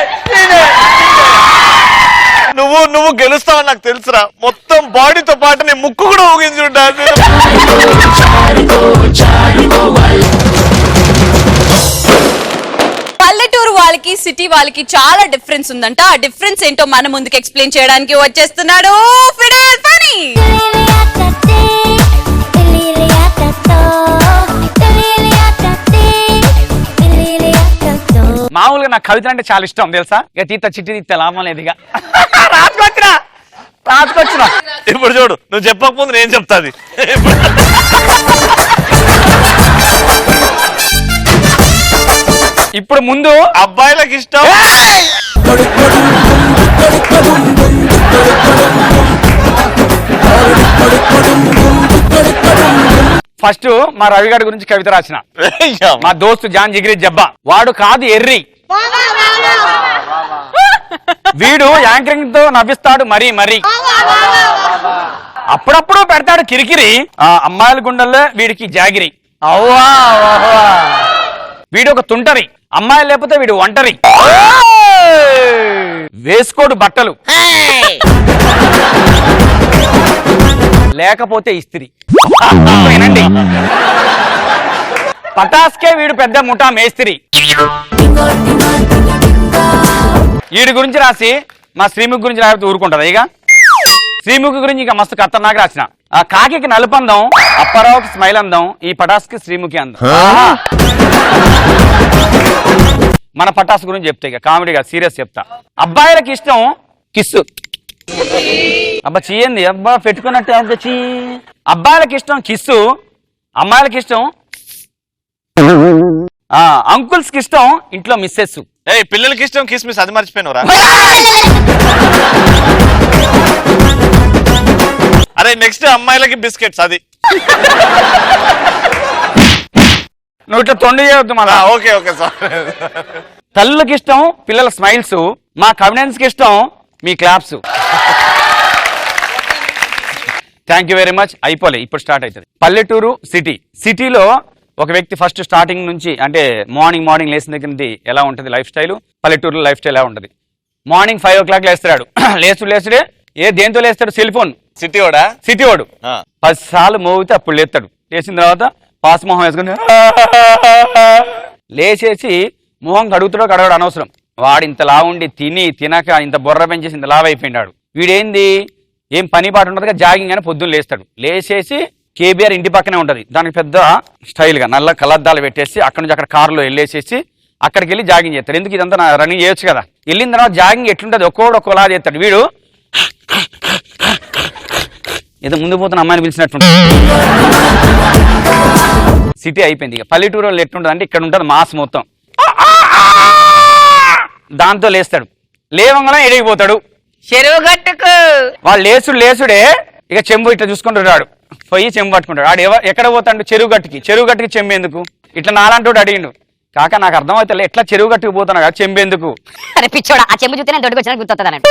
[SPEAKER 8] నువ్వు గెలుస్తావని నాకు తెలుసురా. మొత్తం బాడీతో పాటు నీ ముక్కు కూడా ఊగించుంటా.
[SPEAKER 5] పల్లెటూరు వాళ్ళకి సిటీ వాళ్ళకి చాలా డిఫరెన్స్ ఉందంట. ఆ డిఫరెన్స్ ఏంటో మన ముందుకు ఎక్స్ప్లెయిన్ చేయడానికి వచ్చేస్తున్నాడు ఫిడేల్ ఫనీ.
[SPEAKER 11] మామూలుగా నాకు కవిత అంటే చాలా ఇష్టం తెలుసా. ఇక తీత చిట్టి తీస్తే లాభం లేదు. ఇక రాసుకొచ్చినా
[SPEAKER 8] ఇప్పుడు చూడు, నువ్వు చెప్పకపోతే నేను చెప్తాది.
[SPEAKER 11] ఇప్పుడు ముందు
[SPEAKER 8] అబ్బాయిలకు ఇష్టం
[SPEAKER 11] ఫస్ట్ మా రవిగాడి గురించి కవిత రాసిన. మా దోస్తు జాన్ జిగిరి జబ్బా, వాడు కాదు ఎర్రి, వీడు యాంకరింగ్ తో నవ్విస్తాడు మరీ మరీ, అప్పుడప్పుడు పెడతాడు కిరికిరి, అమ్మాయిల గుండెల్లో వీడికి జాగిరి. అవ్వా వీడు ఒక తుంటరి, అమ్మాయి లేకపోతే వీడు ఒంటరి, వేసుకోడు బట్టలు లేకపోతే ఇస్త్రీ. వినండి, పటాస్కే వీడు పెద్ద ముఠా మేస్త్రి. వీడి గురించి రాసి మా శ్రీముఖి గురించి రాకపోతే ఊరుకుంటది. ఇక శ్రీముఖి గురించి ఇక మస్తు ఖతర్నాక్ రాసిన. ఆ కాకి నలుపందం, అప్పారావుకి స్మైల్ అందం, ఈ పటాస్కి శ్రీముఖి అందం. మన పటాస్ గురించి చెప్తా, ఇక కామెడీగా సీరియస్ చెప్తా. అబ్బాయిలకి ఇష్టం కిస్సు. అబ్బా చెయ్యండి, అబ్బా పెట్టుకున్నట్టు అంత చీ. అబ్బాయిలకి ఇష్టం కిస్సు, అమ్మాయిలకి ఇష్టం అంకుల్స్ కి ఇష్టం ఇంట్లో మిస్సెస్.
[SPEAKER 8] పిల్లలకి ఇష్టం కిస్మిస్, అది మర్చిపోయినవరా? అరే నెక్స్ట్ అమ్మాయిలకి బిస్కెట్స్, అది
[SPEAKER 11] నువ్వు ఇట్లా తొండి చేయవద్దు మళ్ళా.
[SPEAKER 8] Okay okay sir.
[SPEAKER 11] తల్లులకి ఇష్టం పిల్లల స్మైల్స్, మా కవిడెన్స్ కి ఇష్టం మీ claps. Thank you very much. అయిపోలే, ఇప్పుడు స్టార్ట్ అవుతుంది. పల్లెటూరు సిటీ. సిటీలో ఒక వ్యక్తి ఫస్ట్ స్టార్టింగ్ నుంచి అంటే మార్నింగ్ లేచిన దగ్గర నుంచి ఎలా ఉంటుంది లైఫ్ స్టైల్, పల్లెటూరులో లైఫ్ స్టైల్ ఎలా ఉంటుంది. మార్నింగ్ 5 o'clock లేస్తాడు. లేచుడే దేంతో లేస్తాడు? Cell phone. సిటీ వాడు 10 సార్లు మోగితే అప్పుడు లేస్తాడు. లేచిన తర్వాత పాస్ మొహం వేసుకుని లేచేసి మొహం కడుగుతాడు అనవసరం. వాడు ఇంత లావుండి తినక ఇంత బొర్ర పెంచేసి ఇంత లావు అయిపోయినాడు. వీడేంది ఏం పని పాటు ఉండదుగా, జాగింగ్ అని పొద్దున్న లేస్తాడు. లేచేసి కేబీఆర్ ఇంటి పక్కనే ఉంటది, దానికి పెద్ద స్టైల్ గా నల్ల కలద్దాలు పెట్టేసి అక్కడ నుంచి అక్కడ కారులో వెళ్ళేసేసి అక్కడికి వెళ్ళి జాగింగ్ చేస్తాడు. ఎందుకు ఇదంతా రన్నింగ్ చేయొచ్చు కదా. వెళ్ళిన తర్వాత జాగింగ్ ఎట్లుంటది, ఒక్కోలా చేస్తాడు. వీడు ఏదో ముందు పోతున్న అమ్మాయిని పిలిచినట్టు. సిటీ అయిపోయింది. ఇక పల్లెటూరు వాళ్ళు ఎట్లుంటది అంటే ఇక్కడ ఉంటుంది మాస్ మొత్తం, దాంతో లేస్తాడు. లేవంగానే ఎడిగిపోతాడు
[SPEAKER 5] చెరువు గట్టుకు.
[SPEAKER 11] వాడు లేసుడే ఇక చెంబు ఇట్లా చూసుకుంటున్నాడు, పోయి చెంబు పట్టుకుంటాడు. ఆడు ఎక్కడ పోతాడు? చెరువు గట్టుకి చెంబు ఎందుకు? ఇట్లా నాలంటోడు అడిగిండు. కాక నాకు అర్థమవుతుంది ఎట్లా చెరువు గట్టుకు పోతాను కదా, చెంబు ఎందుకు?
[SPEAKER 5] అరే పిచ్చోడా, ఆ చెంబు చూస్తే నేను దొడ్డికి వచ్చిన గుర్తొస్తుంది అన్నట్టు.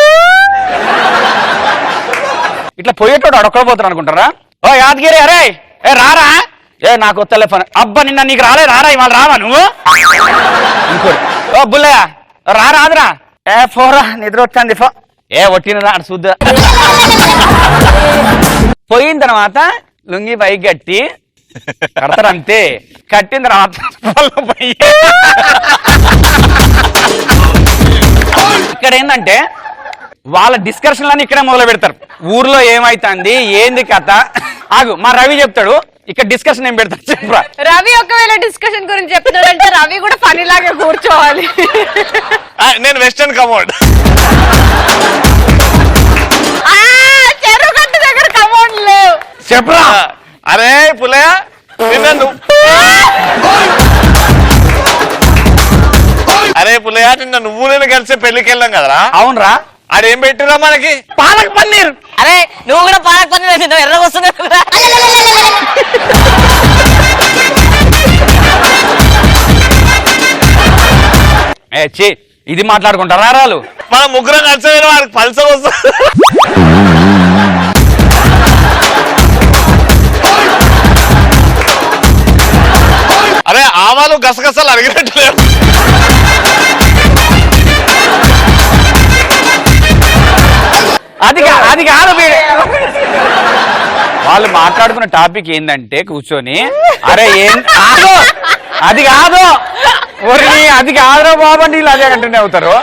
[SPEAKER 11] ఇట్లా పోయేటోడు అడొక్కడ పోతాడు అనుకుంటారా? ఓ యాదగిరి, అరే ఏ రారా, ఏ నాకు వస్తలే పని. అబ్బా నిన్న నీకు రారా ఇవాళ రావా నువ్వు? ఇంకోటి, ఓ బుల్లయ్య రాదురా, ఏ పోరా నిద్ర వచ్చింది పో. ఏ ఒట్టినరా చూద్దా. పోయిన తర్వాత లుంగి పైకి కట్టి కడతారు అంతే. కట్టిన తర్వాత ఇక్కడ ఏంటంటే వాళ్ళ డిస్కషన్లన్నీ ఇక్కడే మొదలు పెడతారు. ఊర్లో ఏమైతుంది, ఏంది కథ. ఆగు, మా రవి చెప్తాడు. ఇక్కడ డిస్కషన్ ఏం పెడతాడు చెప్పరా?
[SPEAKER 5] రవి ఒకవేళ డిస్కషన్ గురించి చెప్తాడంటే రవి కూడా పనిలాగా కూర్చోవాలి.
[SPEAKER 8] నేను వెస్టర్న్ కమోడ్.
[SPEAKER 5] చెరువు గట్టు దగ్గర కమోడ్ లేవు
[SPEAKER 11] చెప్పరా?
[SPEAKER 8] అరే పులయ నిన్న నువ్వు నేను కలిసి పెళ్లికి వెళ్ళాం కదరా?
[SPEAKER 11] అవునరా.
[SPEAKER 8] ఆడేం పెట్టిరా మనకి?
[SPEAKER 11] పాలక్ పన్నీర్.
[SPEAKER 5] అరే నువ్వు కూడా పాలక్ పన్నీర్ వేసి ఎర్రగా వస్తుంది.
[SPEAKER 11] ఇది మాట్లాడుకుంటారా రాలు?
[SPEAKER 8] మన ముగ్గురం కలిసి వాడికి పల్సర్ వస్తుంది. అరే ఆవాలు గసగసాలు అడిగినట్లేదు.
[SPEAKER 11] అది కాదు. వాళ్ళు మాట్లాడుకున్న టాపిక్ ఏంటంటే కూర్చొని అరే అది కాదు అది కాదురా బాబు అంటే వీళ్ళు అదే కంటిన్యూ అవుతారు.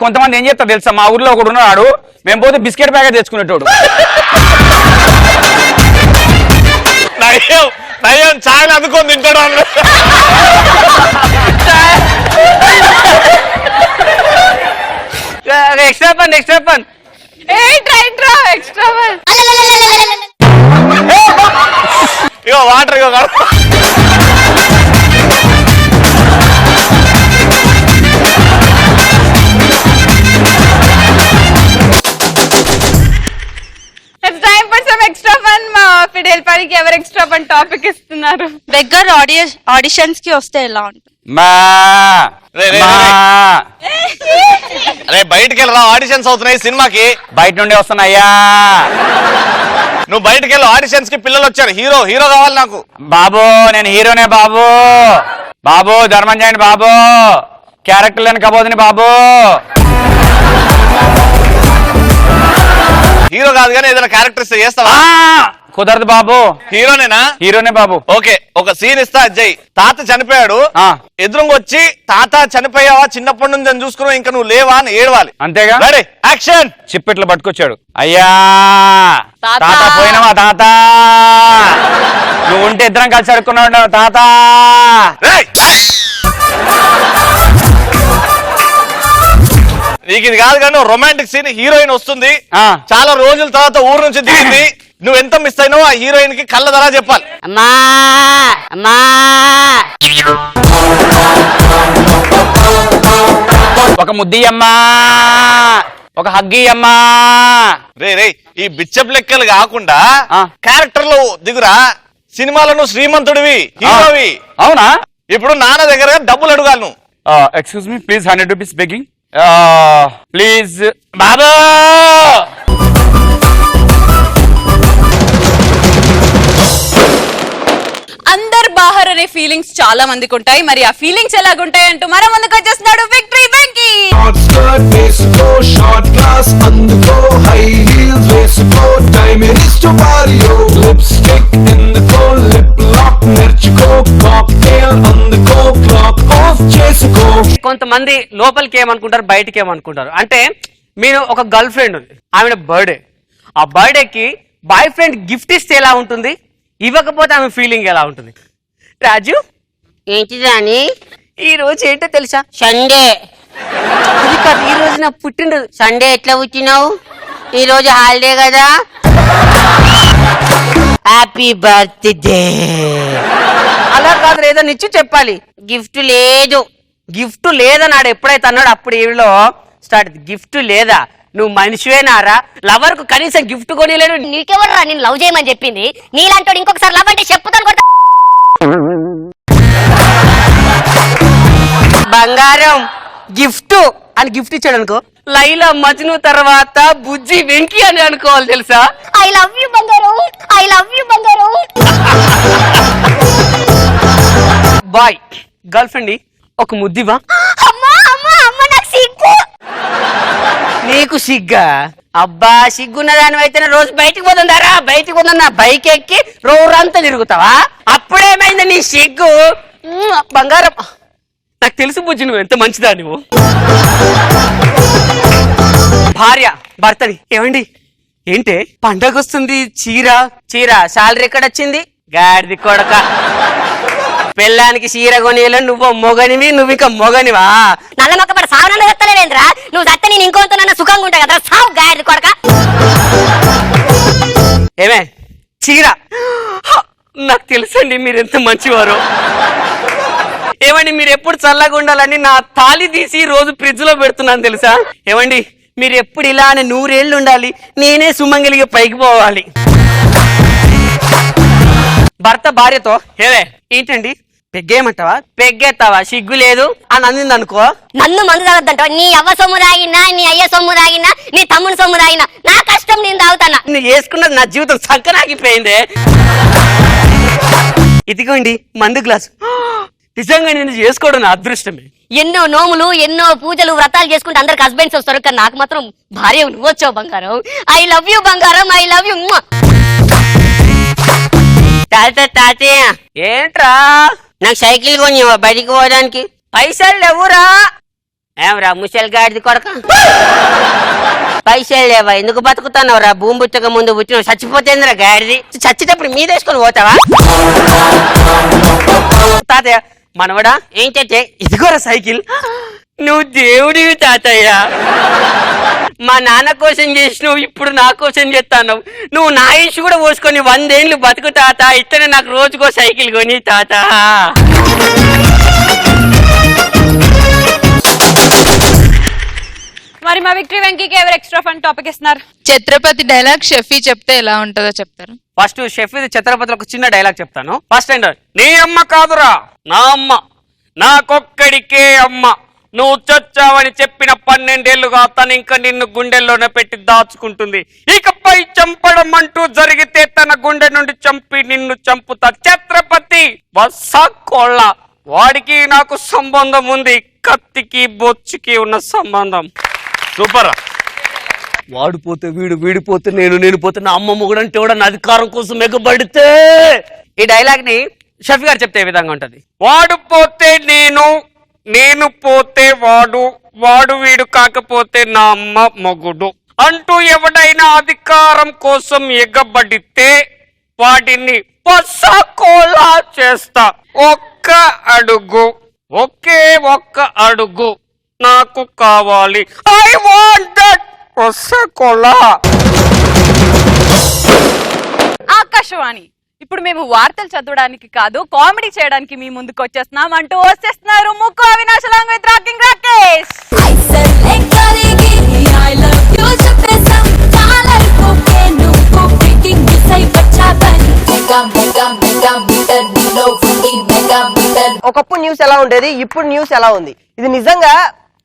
[SPEAKER 11] కొంతమంది ఏం చేస్తారు తెలుసా? మా ఊర్లో ఒకడు ఉన్నాడు, మేము పోతే బిస్కెట్ ప్యాకెట్ తెచ్చుకునేటోడు.
[SPEAKER 8] నయ్యం ఛాయలు అందుకొని తింటాడు.
[SPEAKER 11] ఎక్స్ట్రా పన్
[SPEAKER 5] ఎక్స్ట్రా పన్.
[SPEAKER 8] ఇగో వాటర్ ఇగో.
[SPEAKER 5] ఫిడేల్ పనికి ఎవరు ఎక్స్ట్రా పని టాపిక్ ఇస్తున్నారు?
[SPEAKER 7] బెగ్గర్ ఆడిషన్స్ కి వస్తే ఎలా ఉంటుంది?
[SPEAKER 8] అరే బయటికి వెళ్ళరా, ఆడిషన్స్ అవుతున్నాయి సినిమాకి.
[SPEAKER 11] బయట నుండి వస్తున్నాయ్యా.
[SPEAKER 8] నువ్వు బయటకు వెళ్ళి ఆడిషన్స్ కి పిల్లలు వచ్చారు. హీరో కావాలి నాకు.
[SPEAKER 11] బాబు నేను హీరోనే బాబు ధర్మం చేయండి బాబు, క్యారెక్టర్ లేని కబోదని బాబు.
[SPEAKER 8] హీరో కాదు కానీ ఏదైనా క్యారెక్టర్ ఇస్తే చేస్తావా?
[SPEAKER 11] కుదరదు బాబు.
[SPEAKER 8] హీరోనే బాబు. ఓకే, ఒక సీన్ ఇస్తా అజ్జయ్. తాత చనిపోయాడు, ఎదురుగా వచ్చి తాత చనిపోయావా చిన్నప్పటి నుంచి అని చూసుకున్నావు, ఇంకా నువ్వు లేవా అని ఏడవాలి.
[SPEAKER 11] అంతేగా?
[SPEAKER 8] Ready action.
[SPEAKER 11] చిప్పిట్లో పట్టుకొచ్చాడు. అయ్యా తాత పోయినవా తాత? నువ్వు ఉంటే ఇద్దరం కలిసి అడుక్కున్నావు తాత.
[SPEAKER 8] నీకు ఇది కాదు కానీ రొమాంటిక్ సీన్. హీరోయిన్ వస్తుంది, చాలా రోజుల తర్వాత ఊరు నుంచి దిగింది. నువ్వు ఎంత మిస్ అయినావు ఆ హీరోయిన్ కి కళ్ళ ధర చెప్పాలి.
[SPEAKER 11] ఒక ముద్దియమ్మా, ఒక హగ్గియమ్మా.
[SPEAKER 8] రే ఈ బిచ్చప్ లెక్కలు కాకుండా క్యారెక్టర్ లో దిగురా. సినిమాలో నువ్వు శ్రీమంతుడివి, హీరోవి.
[SPEAKER 11] అవునా?
[SPEAKER 8] ఇప్పుడు నాన్న దగ్గర డబ్బులు అడగాలి నువ్వు.
[SPEAKER 11] Excuse me please, 100 rupees begging please బాబా.
[SPEAKER 5] అందర్ బాహర్ అనే ఫీలింగ్స్ చాలా మందికి ఉంటాయి. మరి ఆ ఫీలింగ్స్ ఎలాగుంటాయి అంటూ మన ముందుకు వచ్చేస్తున్నాడు విక్టరీ వెంకీ.
[SPEAKER 12] కొంతమంది లోపలికి ఏమనుకుంటారు, బయటికి ఏమనుకుంటారు అంటే, మీరు ఒక గర్ల్ ఫ్రెండ్ ఉంది, ఆమె బర్త్డే. ఆ బర్త్డేకి బాయ్ ఫ్రెండ్ గిఫ్ట్ ఇస్తే ఎలా ఉంటుంది, ఇవ్వకపోతే ఆమె ఫీలింగ్ ఎలా ఉంటుంది? రాజు
[SPEAKER 13] ఏంటి రాని?
[SPEAKER 12] ఈ రోజు ఏంటో తెలుసా?
[SPEAKER 13] సండే.
[SPEAKER 12] అది కాదు, ఈ రోజు నా పుట్టినరోజు.
[SPEAKER 13] సండే ఎట్లా పుట్టినావు? ఈ రోజు హాలిడే కదా. Happy birthday.
[SPEAKER 12] అలా కాదు, ఏదో నిచ్చి చెప్పాలి.
[SPEAKER 13] గిఫ్ట్ లేదు.
[SPEAKER 12] గిఫ్ట్ లేదన్నాడు. ఎప్పుడైతే అన్నాడు అప్పుడు ఈవిలో స్టార్ట్. గిఫ్ట్ లేదా? నువ్వు మనిషివేనారా? లవర్ కు కనీసం గిఫ్ట్ కొనిలేడు.
[SPEAKER 13] నీకెవర్రా నేను లవ్ చేయమని చెప్పింది? నీలాంటి ఇంకొకసారి లవ్ అంటే చెప్పుతాను కొడతా.
[SPEAKER 12] బంగారం గిఫ్ట్ అని గిఫ్ట్ ఇచ్చాడు అనుకో, లైలా మజ్ను తర్వాత బుజ్జి వెంకీ అని అనుకోవాలి తెలుసా?
[SPEAKER 13] ఐ లవ్ యూ బంగారం, ఐ లవ్ యూ బంగారం.
[SPEAKER 12] బాయ్ గర్ల్ ఫ్రెండ్ ఒక ముద్దివా?
[SPEAKER 13] అమ్మా అమ్మా అమ్మ నాకు సిగ్గు.
[SPEAKER 12] నీకు సిగ్గా? అబ్బా సిగ్గున్న దానివైతే రోజు బయటికి పోతుందారా? బయటికి పోతున్నా బైక్ ఎక్కి రోరంతా తిరుగుతావా? అప్పుడేమైంది నీ సిగ్గు? బంగారం నాకు తెలుసు బుజ్జి నువ్వు ఎంత మంచిదా. నువ్వు భార్య భర్తని ఏమండి ఏంటే పండగ వస్తుంది చీర శాలరీ ఎక్కడొచ్చింది? గాడిది కొడక, పెళ్ళానికి చీర కొనియలో నువ్వు మొగనివి, నువ్వు ఇంకా మొగనివా?
[SPEAKER 13] నల్ల మొక్క పడ సావనన్న చెత్తలేవేంద్రా? నువ్వు చస్తే నేను ఇంకోతోనన్నా సుఖంగా ఉంటా కదా. సావు గాడిది కొడక.
[SPEAKER 12] ఏమే చీర? నాకు తెలుసండి మీరు ఎంత మంచివారు. ఏమండి మీరు ఎప్పుడు చల్లగా ఉండాలని నా తాళి తీసి రోజు ఫ్రిడ్జ్ లో పెడుతున్నాను తెలుసా? ఏమండి మీరు ఎప్పుడు ఇలానే 100 ఏళ్ళు ఉండాలి, నేనే సుమంగలిగా పైకి పోవాలి. భర్త భార్యతో ఏవే ఏంటండి పెగ్గేయమంటావా? పెగ్గేస్తావా? సిగ్గు లేదు అని అందింది అనుకో,
[SPEAKER 13] నన్ను మందు తాగద్దంట. నీ అవ్వ సొమ్ము తాగినా, నీ అయ్య సొమ్ము తాగినా, నీ తమ్ముని సొమ్ము తాగినా నా కష్టం నేను తాగుతానా.
[SPEAKER 12] నువ్వు వేసుకున్నది నా జీవితం సంకరాగిపోయిందే. ఇదిగోండి మందు గ్లాసు. నిజంగా నేను చేసుకోవడం నా అదృష్టమే.
[SPEAKER 13] ఎన్నో నోములు, ఎన్నో పూజలు, వ్రతాలు చేసుకుంటే అందరికి హస్బెండ్స్ వస్తారు, కానీ నాకు మాత్రం భార్య నువ్వు వచ్చావు బంగారం. ఐ లవ్ యూ బంగారం, ఐ లవ్ యూ.
[SPEAKER 12] తాతయ్య ఏంట్రా
[SPEAKER 13] నాకు సైకిల్ కొని బయటికి పోవడానికి
[SPEAKER 12] పైసలు లేవురా?
[SPEAKER 13] ఏమరా ముసలి గాడిది కొడక, పైసలు లేవా? ఎందుకు బతుకుతున్నావు రా? భూమి పుట్టక ముందు పుట్టిన చచ్చిపోతేందిరా గాడిది? చచ్చేటప్పుడు మీదేసుకొని పోతావా?
[SPEAKER 12] తాతయ్య మనవడా
[SPEAKER 13] ఏంటంటే
[SPEAKER 12] ఇదిగోరా సైకిల్. నువ్వు దేవుడివి తాతయ్య. మా నాన్న కోసం చేసినావు, ఇప్పుడు నా కోసం చేస్తాను. నువ్వు నా ఇష్యూ కూడా పోసుకొని 100 ఏళ్ళు బతుకు తాత. ఇట్లనే నాకు రోజుకో సైకిల్ కొని తాత.
[SPEAKER 5] మరి మా విక్టరీ వెంకీకి ఎవరు ఎక్స్ట్రా ఫన్ టాపిక్ ఇస్తున్నారు?
[SPEAKER 7] ఛత్రపతి డైలాగ్ షెఫీ చెప్తే ఎలా ఉంటుందో చెప్తారు.
[SPEAKER 12] ఫస్ట్ షెఫ్ ఛత్రపతిలో ఒక చిన్న డైలాగ్ చెప్తాను. ఫస్ట్ అండ్ నీ అమ్మ కాదురా నా అమ్మ, నాకొక్కడికే అమ్మ. నువ్వు చచ్చావని చెప్పిన 12 ఏళ్లుగా తను ఇంకా నిన్ను గుండెల్లోనే పెట్టి దాచుకుంటుంది. ఇకపై చంపడం అంటూ జరిగితే తన గుండె నుండి చంపి నిన్ను చంపుతా. ఛత్రపతి వస్సాకోళ్ళ, వాడికి నాకు సంబంధం ఉంది, కత్తికి బొచ్చుకి ఉన్న సంబంధం.
[SPEAKER 8] సూపర్.
[SPEAKER 12] వాడిపోతే వీడు, వీడిపోతే నేను, నేను పోతే నా అమ్మ మొగుడంటే కూడా నా అధికారం కోసం ఎగబడితే. ఈ డైలాగ్ ని షఫీ గారు చెప్తే ఏ విధంగా ఉంటది? వాడు పోతే నేను, నేను పోతే వాడు, వాడు వీడు కాకపోతే నా అమ్మ మొగుడు అంటూ ఎవడైనా అధికారం కోసం ఎగబడితే వాటిని పసకోలా చేస్తా. ఒక్క అడుగు, ఒకే ఒక్క అడుగు నాకు కావాలి. ఐ వాంట్ దట్ పసకోలా.
[SPEAKER 5] ఆకాశవాణి ఇప్పుడు మేము వార్తలు చదవడానికి కాదు, కామెడీ చేయడానికి మీ ముందుకు వచ్చేస్తున్నాం అంటూ వచ్చేస్తున్నారు ముక్కు Avinash along with rocking Rakesh.
[SPEAKER 14] ఒకప్పుడు న్యూస్ ఎలా ఉండేది, ఇప్పుడు న్యూస్ ఎలా ఉంది? ఇది నిజంగా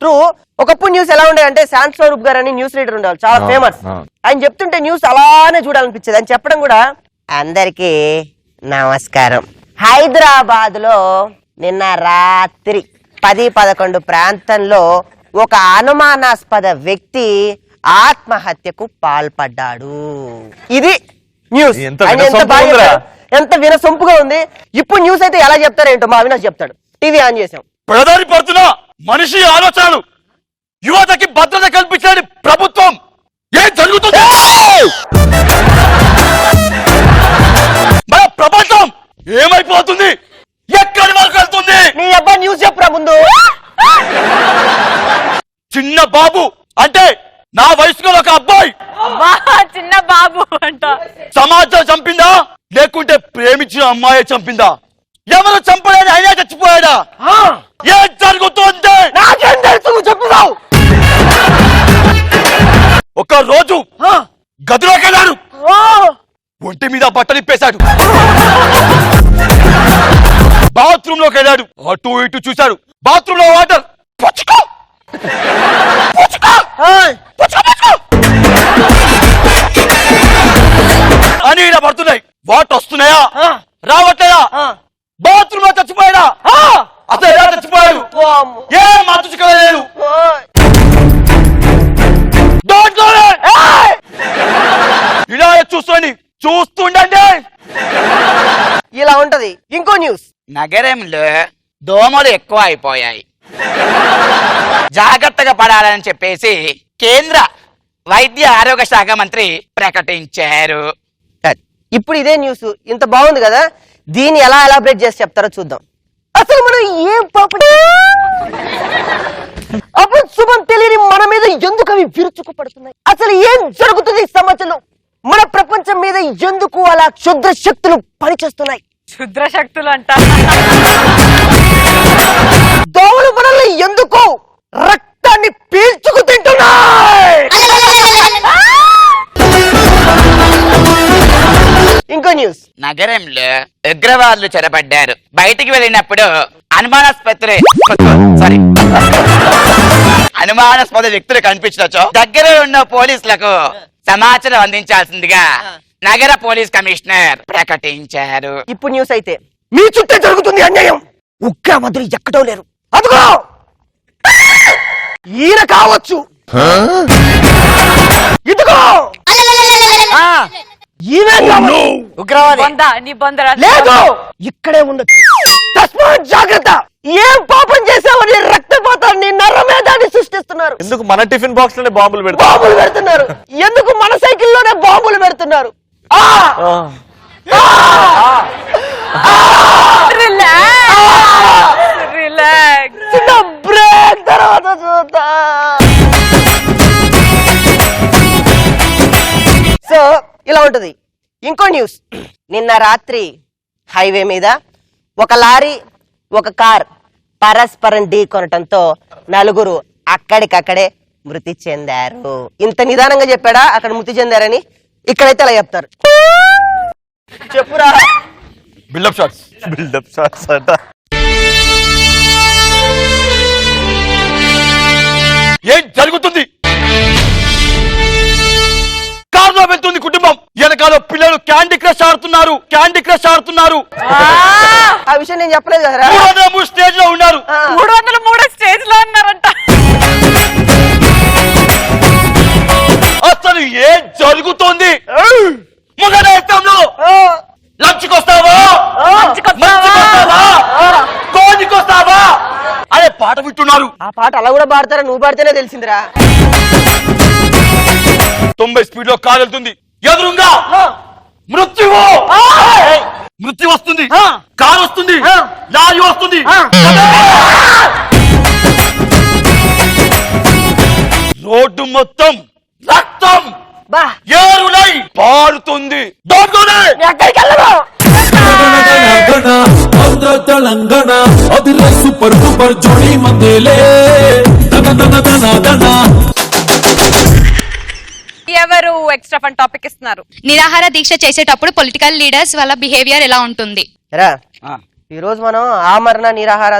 [SPEAKER 14] ట్రూ. ఒకప్పుడు న్యూస్ ఎలా ఉండేది అంటే శాంత్ స్వరూప్ గారు అని న్యూస్ రీడర్ ఉండేవాళ్ళు, చాలా ఫేమస్. ఆయన చెప్తుంటే న్యూస్ అలానే చూడాలనిపించేది. ఆయన చెప్పడం కూడా, అందరికీ నమస్కారం. హైదరాబాద్ లో నిన్న రాత్రి 10-11 ప్రాంతంలో ఒక అనుమానాస్పద వ్యక్తి ఆత్మహత్యకు పాల్పడ్డాడు. ఇది న్యూస్. ఎంత వినసొంపుగా ఉంది. ఇప్పుడు న్యూస్ అయితే ఎలా చెప్తారేంటో మా అవినాష్ చెప్తాడు. టీవీ ఆన్ చేసాం.
[SPEAKER 8] ప్రధాని పడుతున్న మనిషి ఆలోచనలు యువతకి భద్రత కల్పించని ప్రభుత్వం ఏం జరుగుతుంది? మన ప్రపంచం ఏమైపోతుంది? ఎక్కడి వరకు వెళ్తుంది?
[SPEAKER 14] నీ అబ్బాయి న్యూస్ చెప్పరా ముందు.
[SPEAKER 8] చిన్న బాబు అంటే నా వయసులో ఒక అబ్బాయి.
[SPEAKER 5] చిన్న బాబు అంట.
[SPEAKER 8] సమాజం చంపిందా లేకుంటే ప్రేమించిన అమ్మాయి చంపిందా? ఎవరు చంపలేని అయినా చచ్చిపోయాడా? ఏం జరుగుతుంది?
[SPEAKER 14] నాకేం తెలుసు, నువ్వు చెప్పుదావు.
[SPEAKER 10] ఒక రోజు గదిలోకి వెళ్ళాడు, ఒంటి మీద బట్టలు ఇప్పేశాడు, బాత్రూమ్ లోకి వెళ్ళాడు, అటు ఇటు చూశాడు, బాత్రూమ్ లో వాటర్ అని ఇలా పడుతున్నాయి. వాటర్ వస్తున్నాయా రావట్లేదా? బాత్రూమ్ లో చచ్చిపోయాడా? అసలు ఎలా చచ్చిపోయాడు? ఏం మార్చుకోలేదు. ఇలా చూస్తుండండి.
[SPEAKER 14] ఇలా ఉంటది. ఇంకో న్యూస్,
[SPEAKER 15] నగరంలో దోమలు ఎక్కువ అయిపోయాయి, జాగ్రత్తగా పడాలని చెప్పేసి కేంద్ర వైద్య ఆరోగ్య శాఖ మంత్రి ప్రకటించారు.
[SPEAKER 14] ఇప్పుడు ఇదే న్యూస్ ఇంత బాగుంది కదా, దీన్ని ఎలా ఎలాబరేట్ చేసి చెప్తారో చూద్దాం. అసలు మనం ఏం పాపం అప్పుడు శుభం తెలియని మన మీద ఎందుకు అవి విరుచుకు పడుతున్నాయి? అసలు ఏం జరుగుతుంది ఈ సమాజంలో? మన ప్రపంచం మీద ఎందుకు అలా క్షుద్ర శక్తులు పనిచేస్తున్నాయి?
[SPEAKER 5] క్షుద్ర శక్తులు అంట.
[SPEAKER 14] దోమలు మనల్ని ఎందుకు రక్తాన్ని పీల్చుకు తింటున్నాయి? ఇంకో న్యూస్,
[SPEAKER 15] నగరంలో ఉగ్రవాదులు చెరపడ్డారు. బయటికి వెళ్ళినప్పుడు అనుమానాస్పద వ్యక్తులు కనిపించవచ్చు దగ్గర ఉన్న పోలీసులకు సమాచారం అందించాల్సిందిగా నగర పోలీస్ కమిషనర్ ప్రకటించారు.
[SPEAKER 14] ఇప్పుడు న్యూస్ అయితే, మీ చుట్టే జరుగుతుంది అన్యాయం, ఉగ్రవాదులు ఎక్కడో లేరు, అదుగో ఈయన కావచ్చు, ఇదిగో లేదు ఇక్కడే ఉండొచ్చు. తస్మాత్ జాగ్రత్త, ఏం పాపం చేసావని రక్తపాతాన్ని నరమేధాన్ని సృష్టిస్తున్నారు.
[SPEAKER 8] ఎందుకు మన టిఫిన్ బాక్స్ లోనే బాంబులు
[SPEAKER 14] పెడుతున్నారు? ఎందుకు మన సైకిల్లోనే బాంబులు పెడుతున్నారు? బ్రేక్ తర్వాత చూద్దా. సో ఇలా ఉంటది. ఇంకో న్యూస్, నిన్న రాత్రి హైవే మీద ఒక లారీ ఒక కార్ పరస్పరం ఢీ కొనటంతో నలుగురు అక్కడికక్కడే మృతి చెందారు. ఇంత నిదానంగా చెప్పాడా అక్కడ మృతి చెందారని? ఇక్కడైతే అలా చెప్తారు. చెప్పురా.
[SPEAKER 10] బిల్డప్ షాట్స్ అంట. ఏం జరుగుతుంది? కారులో వెళ్తుంది కుటుంబం, వెనకాల పిల్లలు క్యాండీ క్రష్ ఆడుతున్నారు.
[SPEAKER 14] ఆ విషయం నేను చెప్పలేదు కదరా.
[SPEAKER 10] 303 స్టేజ్ లో ఉన్నారు.
[SPEAKER 5] 303 స్టేజ్ లో ఉన్నారంట.
[SPEAKER 10] అసలు ఏం జరుగుతోంది? ముగనేతంలో లంచ్కొస్తావా, కోడికొస్తావా అనే పాట వింటున్నారు.
[SPEAKER 14] ఆ పాట అలా కూడా పాడతారా? నువ్వు పాడితేనే తెలిసిందిరా.
[SPEAKER 10] 90 స్పీడ్ లో కారు వెళ్తుంది, ఎదురుగా మృత్యువు వస్తుంది, కారు వస్తుంది, లారీ వస్తుంది, రోడ్డు మొత్తం రక్తం ఏరులై పారుతుంది.
[SPEAKER 1] తెలంగాణ అదిరే సూపర్ సూపర్ జోడి మందేలే.
[SPEAKER 5] ఎవరు ఎక్స్ట్రా ఫన్ టాపిక్ ఇస్తున్నారు?
[SPEAKER 7] నిరాహార దీక్ష చేసేటప్పుడు పొలిటికల్ లీడర్స్ వాళ్ళ బిహేవియర్ ఎలా ఉంటుంది?
[SPEAKER 14] ఈ రోజు మనం ఆమరణ నిరాహార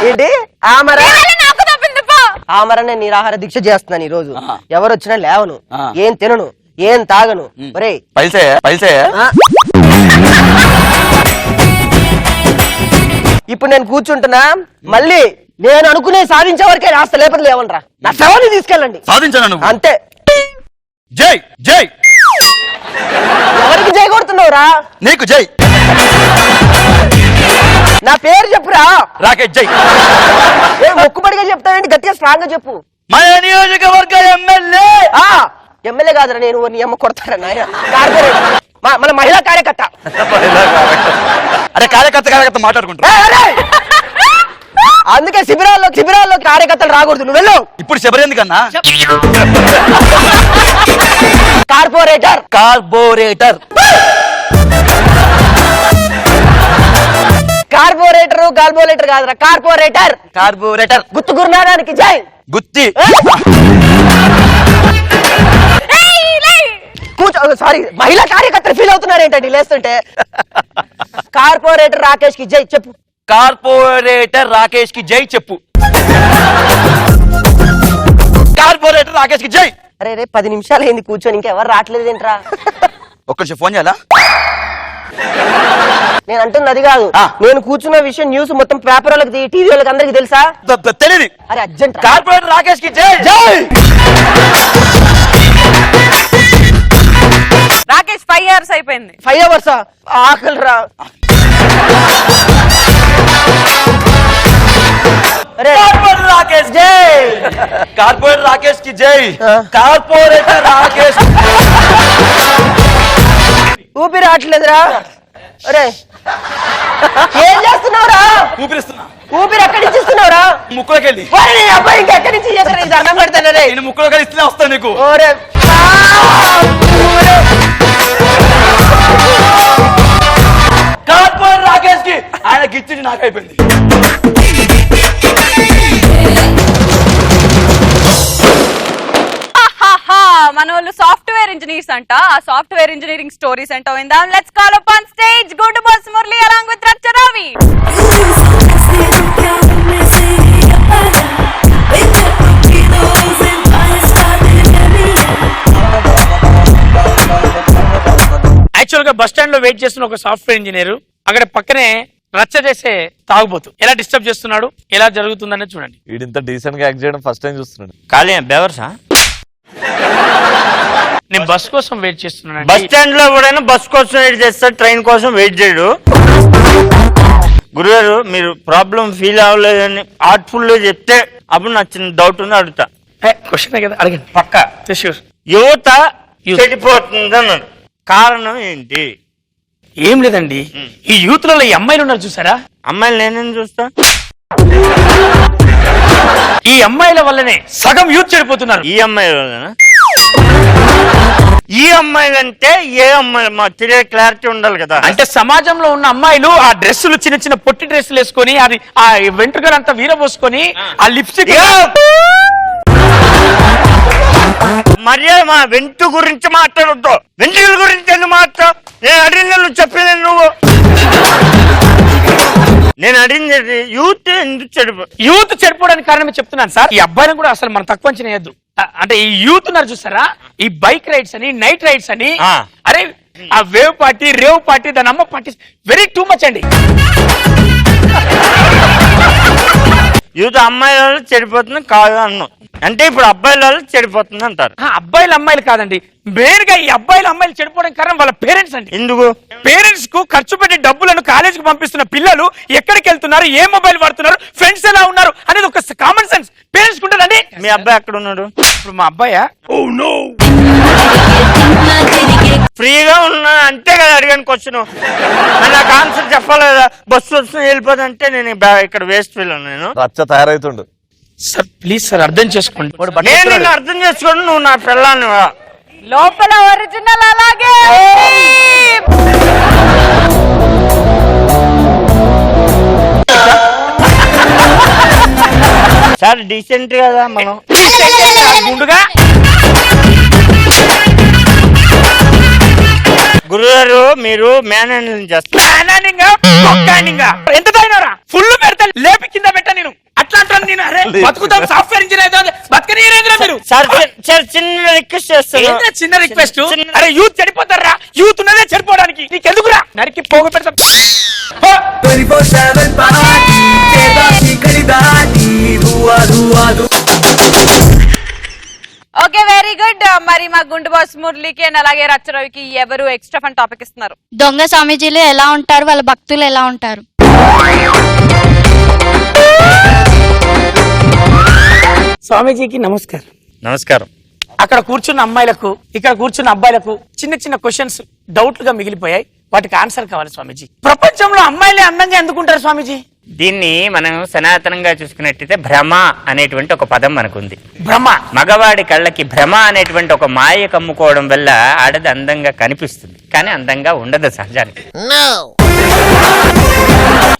[SPEAKER 14] ఏంటి ఆమరణ నిరాహార దీక్ష చేస్తున్నాను ఈ రోజు. ఎవరు వచ్చినా లేవను, ఏం తినను, ఏం తాగను. ఒరే
[SPEAKER 10] పైసే
[SPEAKER 14] ఇప్పుడు నేను కూర్చుంటున్నా, మళ్ళీ నేను అనుకునే సాధించే వరకే రాస్తా, లేకపోతే లేవనరా. నా శవాన్ని తీసుకెళ్ళండి.
[SPEAKER 10] సాధించాను
[SPEAKER 14] అంతే.
[SPEAKER 10] జై జై.
[SPEAKER 14] ఎవరికి జై కొడుతున్నావురా?
[SPEAKER 10] నీకు జై.
[SPEAKER 14] నా పేరు చెప్పురా.
[SPEAKER 10] రాకేష్ జై.
[SPEAKER 14] మొక్కుబడిగా చెప్తావేంటి? గట్టిగా స్ట్రాంగ్ గా చెప్పు.
[SPEAKER 10] మన నియోజకవర్గ ఎమ్మెల్యే.
[SPEAKER 14] ఎమ్మెల్యే కాదురా, నేను నీ అమ్మ కొడతారా నాయన. మన మహిళా కార్యకర్త.
[SPEAKER 10] అరే కార్యకర్త మాట్లాడుకుంటా.
[SPEAKER 14] అందుకే శిబిరాల్లో కార్యకర్తలు రాకూడదు. నువ్వు వెళ్ళు.
[SPEAKER 10] ఇప్పుడు శబరి ఎందుకన్నా?
[SPEAKER 14] కార్పొరేటర్ కార్పొరేటర్ గాల్బోరేటర్ కాదురా, కార్పొరేటర్.
[SPEAKER 10] కార్పొరేటర్.
[SPEAKER 14] గుత్తు గురునాథానికి జై.
[SPEAKER 10] గుత్తి.
[SPEAKER 14] కూర్చో. సారీ, మహిళా కార్యకర్తలు ఫీల్ అవుతున్నారు ఏంటండి లేస్తుంటే. కార్పొరేటర్ రాకేష్ కి జై చెప్పు.
[SPEAKER 10] కార్పొరేటర్ రాకేష్ కి జై చెప్పు. కార్పొరేటర్ రాకేష్ కి జై.
[SPEAKER 14] అరే రే 10 నిమిషాలు అయింది కూర్చొని, ఇంకెవరు రావట్లేదు ఏంట్రా?
[SPEAKER 10] ఒక్క నిమిషం ఫోన్ చేయాలా?
[SPEAKER 14] నేను అంటుంది అది కాదు, నేను కూర్చున్న విషయం న్యూస్ మొత్తం పేపర్ వాళ్ళకి టీవీ వాళ్ళకి అందరికి తెలుసా?
[SPEAKER 10] తెలియదు.
[SPEAKER 14] అరే అర్జెంట్.
[SPEAKER 10] కార్పొరేటర్ రాకేష్ కి జై. జై.
[SPEAKER 5] రాకేష్ 5 hours అయిపోయింది.
[SPEAKER 14] 5 hours ఆకలి రా.
[SPEAKER 10] కార్పొరేటర్ రాకేష్ జై. కార్పొరేటర్ రాకేష్ కి జై. కార్పొరేటర్ రాకేష్.
[SPEAKER 14] ఊపిరి రావట్లేదురా. అరే ఏం చేస్తున్నావురా?
[SPEAKER 10] ఊపిరిస్తున్నా.
[SPEAKER 14] ఊపిరి ఎక్కడి నుంచి ఇస్తున్నావురా?
[SPEAKER 10] ముక్కులోకి వెళ్ళి.
[SPEAKER 14] అబ్బాయి ఇంకెక్కడి నుంచి దండం పెడతానే.
[SPEAKER 10] నేను ముక్కులోకి వెళ్ళి ఇస్తూనే వస్తాను నీకు.
[SPEAKER 14] ఓరే
[SPEAKER 10] కార్పొరేటర్ రాకేష్ కి ఆయనకి ఇచ్చింది నాకు అయిపోయింది.
[SPEAKER 5] మన వాళ్ళు సాఫ్ట్వేర్ ఇంజనీర్స్ అంట. ఆ సాఫ్ట్వేర్ ఇంజనీరింగ్ స్టోరీస్ అంట విందాం. Let's call up on stage good boss Murali along with రచ్చ రవి.
[SPEAKER 12] యాక్చువల్ గా బస్ స్టాండ్ లో వెయిట్ చేస్తున్న ఒక సాఫ్ట్వేర్ ఇంజనీర్ అక్కడ పక్కనే రచ్చ చేసే తాగుబోతు ఎలా డిస్టర్బ్ చేస్తున్నాడు, ఎలా జరుగుతుందనే చూడండి.
[SPEAKER 8] వీడింత డీసెంట్ గా యాక్ట్ చేయడం ఫస్ట్ టైం చూస్తున్నాడు.
[SPEAKER 6] ఖాళీ బెవర్సా?
[SPEAKER 12] నేను బస్ కోసం వెయిట్ చేస్తున్నాను.
[SPEAKER 6] బస్ స్టాండ్ లో కూడా బస్ కోసం వెయిట్ చేస్తాడు, ట్రైన్ కోసం వెయిట్ చేయడు. గురుగారు మీరు ప్రాబ్లం ఫీల్ అవ్వలేదని ఆర్ట్ఫుల్ గా చెప్తే అప్పుడు నాకు చిన్న డౌట్ ఉంది, అడుగుతా.
[SPEAKER 12] క్వశ్చన్ కదా అడగండి.
[SPEAKER 6] పక్క యువత చెడిపోతుంది అన్నాడు, కారణం ఏంటి?
[SPEAKER 12] ఏం లేదండి, ఈ యూత్ లలో ఈ అమ్మాయిలు ఉన్నారు చూసారా?
[SPEAKER 6] అమ్మాయిలు నేనేం చూస్తా?
[SPEAKER 12] ఈ అమ్మాయిల వల్లనే సగం యూత్ చెడిపోతున్నారు.
[SPEAKER 6] ఈ అమ్మాయిల వల్లనా? ఈ అమ్మాయిలు అంటే ఏ అమ్మాయి? మా తెలియ క్లారిటీ ఉండాలి కదా.
[SPEAKER 12] అంటే సమాజంలో ఉన్న అమ్మాయిలు ఆ డ్రెస్సులు చిన్న చిన్న పొట్టి డ్రెస్సులు వేసుకొని, అది ఆ వెంట్రుకలంతా వీరబోసుకొని, ఆ లిప్స్టిక్.
[SPEAKER 6] మర్యాద మా వెంటు గురించి మాట్లాడొద్దు, వెంట్రుకల గురించి ఎందుకు మాట్లాడు? నేను అడిగిన నువ్వు చెప్పేది నువ్వు. నేను అడిగింది యూత్ ఎందుకు
[SPEAKER 12] యూత్ చెడిపోవడానికి కారణమే చెప్తున్నాను సార్. ఈ అబ్బాయిని కూడా అసలు మనం తక్కువ అంచనా వేయద్దు. అంటే ఈ యూత్ ఉన్నారు చూసారా, ఈ బైక్ రైడ్స్ అని, నైట్ రైడ్స్ అని, అరే ఆ వేవ్ పార్టీ, రేవ్ పార్టీ, దాని అమ్మ పార్టీ, వెరీ టూ మచ్ అండి.
[SPEAKER 6] యూత్ అమ్మాయిల వల్ల చెడిపోతుంది కాదు అన్నావు అంటే ఇప్పుడు అబ్బాయిల వల్ల చెడిపోతుంది అంటారు.
[SPEAKER 12] అబ్బాయిలు అమ్మాయిలు కాదండి, మెయిన్ గా ఈ అబ్బాయిలు అమ్మాయిలు చెడిపోవడానికి కారణం వాళ్ళ పేరెంట్స్ అండి.
[SPEAKER 6] ఎందుకు?
[SPEAKER 12] పేరెంట్స్ కు ఖర్చు పెట్టి డబ్బులను కాలేజీకి పంపిస్తున్న పిల్లలు ఎక్కడికి వెళ్తున్నారు, ఏ మొబైల్ వాడుతున్నారు, ఫ్రెండ్స్ ఎలా ఉన్నారు అనేది ఒక కామన్ సెన్స్ పేరెంట్స్ కు ఉంటుందండి.
[SPEAKER 6] మీ అబ్బాయి ఎక్కడ ఉన్నాడు
[SPEAKER 12] ఇప్పుడు? మా అబ్బాయా
[SPEAKER 6] ఫ్రీగా ఉన్నా అంతే కదా అడిగాను క్వశ్చన్. నాకు ఆన్సర్ చెప్పలేదా? బస్సు వస్తుంది వెళ్ళిపోదంటే నేను ఇక్కడ వేస్ట్ ఫీల్ నేను.
[SPEAKER 8] రచ్చ తయారైతుండు.
[SPEAKER 12] సార్ ప్లీజ్ సార్ అర్థం చేసుకోండి.
[SPEAKER 6] నేను నిన్ను అర్థం చేసుకోండి, నువ్వు నా పిల్లాన్ని.
[SPEAKER 5] లోపల ఒరిజినల్ అలాగే.
[SPEAKER 6] సార్ డీసెంట్ కదా మనం.
[SPEAKER 12] ముందుగా
[SPEAKER 6] గురుగారు మీరు మేనేజింగ్ చేస్తారు.
[SPEAKER 12] ఎంత తాగినారా? ఫుల్ పెడతా లేపి కింద పెట్టా నేను. అట్లా అంటాను నేను. అరే బతుకుతాం, సాఫ్ట్వేర్ ఇంజనీర్ బతకనీరేంద్రా మీరు.
[SPEAKER 6] చిన్న రిక్వెస్ట్ చేస్తాను.
[SPEAKER 12] చిన్న రిక్వెస్ట్. అరే యూత్ చెడిపోతారా? యూత్ ఉన్నదే చెడిపోవడానికి. నీకెందుకురా? నరికి పోగు పెడతాం.
[SPEAKER 5] Okay very good. మరి మా గుండు బాస్ మురళికి అండ్ అలాగే రచ్చరవికి ఎవరు ఎక్స్ట్రా ఫన్ టాపిక్ ఇస్తున్నారు?
[SPEAKER 7] దొంగ స్వామీజీలు ఎలా ఉంటారు, వాళ్ళ భక్తులు ఎలా ఉంటారు?
[SPEAKER 12] స్వామీజీకి నమస్కారం.
[SPEAKER 6] నమస్కారం.
[SPEAKER 12] అక్కడ కూర్చున్న అమ్మాయిలకు, ఇక్కడ కూర్చున్న అబ్బాయిలకు చిన్న చిన్న క్వశ్చన్స్ డౌట్లుగా మిగిలిపోయాయి. వాటికి ఆన్సర్ కావాలి స్వామీజీ. ప్రపంచంలో అమ్మాయిలే అందంగా ఎందుకుంటారు స్వామీజీ?
[SPEAKER 6] దీన్ని మనం సనాతనంగా చూసుకున్నట్టయితే భ్రమ అనేటువంటి ఒక పదం మనకుంది.
[SPEAKER 12] భ్రమ.
[SPEAKER 6] మగవాడి కళ్ళకి భ్రమ అనేటువంటి ఒక మాయ కమ్ముకోవడం వల్ల ఆడది అందంగా కనిపిస్తుంది, కానీ అందంగా ఉండదు సహజానికి.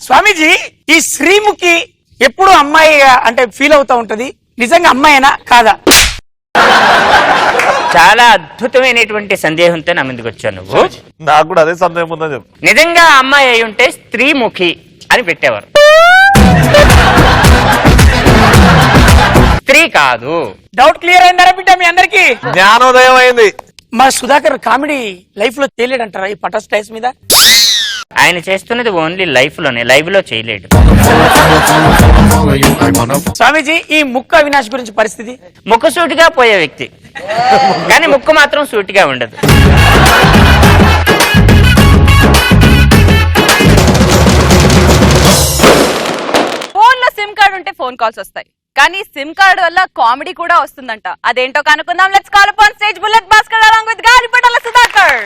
[SPEAKER 15] స్వామీజీ ఈ శ్రీముఖి ఎప్పుడు అమ్మాయిగా అంటే ఫీల్ అవుతా ఉంటది, నిజంగా అమ్మాయినా కాదా?
[SPEAKER 6] చాలా అద్భుతమైనటువంటి సందేహంతో నా ముందుకు వచ్చాను నువ్వు.
[SPEAKER 8] నాకు కూడా అదే సందేహం ఉందని చెప్పు.
[SPEAKER 6] నిజంగా అమ్మాయి అయి ఉంటే స్త్రీముఖి అని పెట్టేవారు, స్త్రీ కాదు.
[SPEAKER 15] డౌట్ క్లియర్ అయిందా బిడ్డ మీ అందరికి?
[SPEAKER 8] జ్ఞానోదయం అయింది.
[SPEAKER 15] మా సుధాకర్ కామెడీ లైఫ్ లో తేలేడంటారా ఈ పటా స్టైల్స్ మీద?
[SPEAKER 6] ఆయన చేస్తున్నది ఓన్లీ లైఫ్ లోనే, లైవ్ లో చేయలేడు.
[SPEAKER 15] స్వామీజీ ఈ ముక్క అవినాష్ గురించి పరిస్థితి?
[SPEAKER 6] ముక్కు సూటిగా పోయే వ్యక్తి, కానీ ముక్కు మాత్రం సూటిగా ఉండదు.
[SPEAKER 5] ఫోన్ లో సిమ్ కార్డ్ ఉంటే ఫోన్ కాల్స్ వస్తాయి, కానీ సిమ్ కార్డ్ వల్ల కామెడీ కూడా వస్తుందంట. అదేంటో కనుక్కుందాం. Let's call upon stage bullet Bhaskar along with గాలిపటాల సుధాకర్.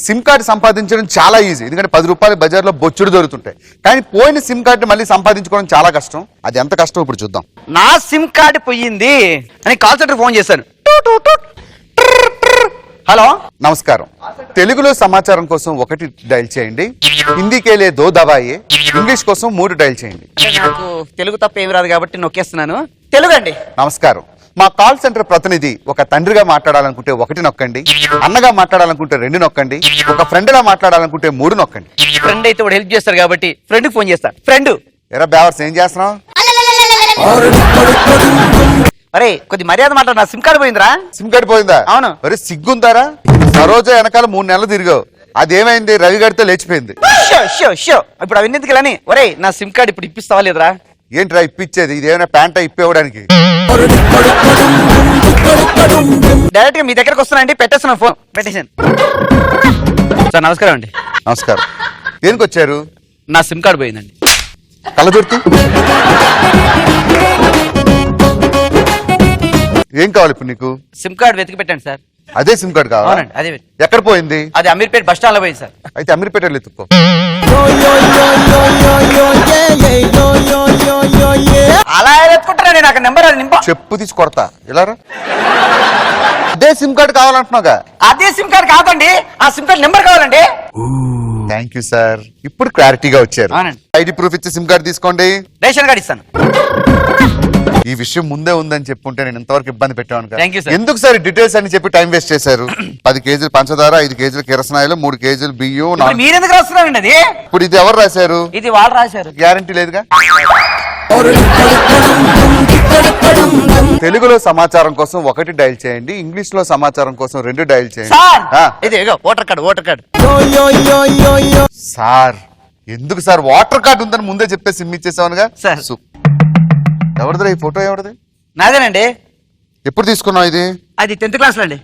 [SPEAKER 16] సిమ్ కార్డు సంపాదించడం చాలా ఈజీ, ఎందుకంటే 10 రూపాయలు బజార్లో బొచ్చుడు దొరుకుతుంటాయి. కానీ పోయిన సిమ్ కార్డు మళ్ళీ సంపాదించుకోవడం చాలా కష్టం. అది ఎంత కష్టం ఇప్పుడు చూద్దాం.
[SPEAKER 10] నా సిమ్ కార్డు పోయింది అని కాల్ సెంటర్ ఫోన్ చేశాను. హలో,
[SPEAKER 16] నమస్కారం. తెలుగులో సమాచారం కోసం 1 డైల్ చేయండి, హిందీకేలే 2 దబాయే, ఇంగ్లీష్ కోసం 3 డైల్ చేయండి.
[SPEAKER 10] నాకు తెలుగు తప్ప ఏమి రాదు కాబట్టి నొక్కేస్తున్నాను. తెలుగు అండి.
[SPEAKER 16] నమస్కారం. మా కాల్ సెంటర్ ప్రతినిధి ఒక తండ్రిగా మాట్లాడాలనుకుంటే 1 నొక్కండి, అన్నగా మాట్లాడాలనుకుంటే 2 నొక్కండి, ఒక ఫ్రెండ్ గా మాట్లాడాలనుకుంటే 3 నొక్కండి.
[SPEAKER 10] ఫ్రెండ్ అయితే వాడు హెల్ప్ చేస్తారు కాబట్టి ఫ్రెండ్ ఫోన్ చేస్తా. ఫ్రెండ్
[SPEAKER 16] ఎరా బేవర్స్ ఏం చేస్తున్నావు?
[SPEAKER 10] అరే కొద్ది మర్యాద మాట్లాడు. నా సిమ్ కార్డు పోయిందిరా.
[SPEAKER 16] సిమ్ కార్డు పోయిందా?
[SPEAKER 10] అవును.
[SPEAKER 16] మరి సిగ్గుందారా? సరోజ వెనకాల 3 నెలలు తిరిగావు, అదేమైంది? రవి గడితో లేచిపోయింది.
[SPEAKER 10] ఇప్పుడు అవి ఎందుకు అని. ఒరే నా సిమ్ కార్డు ఇప్పుడు ఇప్పిస్తావా లేదురా?
[SPEAKER 16] ఏంట్రా ఇప్పించేది? ఇదేమైనా ప్యాంటా ఇప్పివ్వడానికి?
[SPEAKER 10] డైరెక్ట్ గా మీ దగ్గరకు వస్తున్నానండి, పెట్టేస్తున్నాను ఫోన్. పెట్టేసాను సార్. నమస్కారం అండి.
[SPEAKER 16] నమస్కారం. దేనికి వచ్చారు?
[SPEAKER 10] నా సిమ్ కార్డు పోయిందండి.
[SPEAKER 16] కలదుర్తి ఏం కావాలి ఇప్పుడు నీకు?
[SPEAKER 10] సిమ్ కార్డు వెతికి పెట్టండి సార్.
[SPEAKER 16] అదే సిమ్ కార్డు కావాలా?
[SPEAKER 10] అవునండి, అదే.
[SPEAKER 16] ఎక్కడ పోయింది?
[SPEAKER 10] అది అమీర్పేట బస్ స్టాండ్ లో పోయింది సార్.
[SPEAKER 16] అయితే అమీర్పేటలో ఎత్తుక్కో.
[SPEAKER 10] అలా ఎత్తుకుంటారండి, నాకు నెంబర్ అది నింప.
[SPEAKER 16] చెప్పు తీసి కొడతా. ఇలా రా. అదే సిమ్ కార్డు కావాలంటున్నాగా?
[SPEAKER 10] అదే సిమ్ కార్డు కాదండి, ఆ సిమ్ కార్డు నెంబర్ కావాలండి.
[SPEAKER 16] థ్యాంక్ యూ సార్, ఇప్పుడు క్లారిటీగా వచ్చారు.
[SPEAKER 10] అవునండి.
[SPEAKER 16] ఐడి ప్రూఫ్ ఇచ్చి సిమ్ కార్డు తీసుకోండి.
[SPEAKER 10] రేషన్ కార్డు ఇస్తాను.
[SPEAKER 16] ఈ విషయం ముందే ఉందని చెప్పుంటే నేను ఇంతవరకు ఇబ్బంది పెట్టాను కదా.
[SPEAKER 10] Thank you, sir.
[SPEAKER 16] ఎందుకు సార్ డీటెయిల్స్ అని చెప్పి టైం వేస్ట్ చేశారు? 10 కేజీలు పంచదార, 5 కేజీలు కిరసనాయిలు, 3 కేజీలు బియ్యం.
[SPEAKER 10] ఇప్పుడు మీరెందుకు రాస్తున్నారండి అది?
[SPEAKER 16] ఇప్పుడు ఇది ఎవరు రాశారు?
[SPEAKER 10] ఇది వాళ్ళు రాశారు.
[SPEAKER 16] గ్యారంటీ లేదుగా. తెలుగులో సమాచారం కోసం 1 డైల్ చేయండి, ఇంగ్లీష్ లో సమాచారం కోసం 2 డైల్ చేయండి.
[SPEAKER 10] ఇది voter card, voter card.
[SPEAKER 16] Sir ఎందుకు సార్? వాటర్ కార్డు ఉందని ముందే చెప్పే సిమ్ ఇచ్చేసావునుగా సార్. ఎవరిదిరా ఈ ఫోటో? ఎవరిది?
[SPEAKER 10] నాదేనండి.
[SPEAKER 16] ఎప్పుడు తీసుకున్నావు ఇది?
[SPEAKER 10] అది 10th క్లాస్ లో అండి.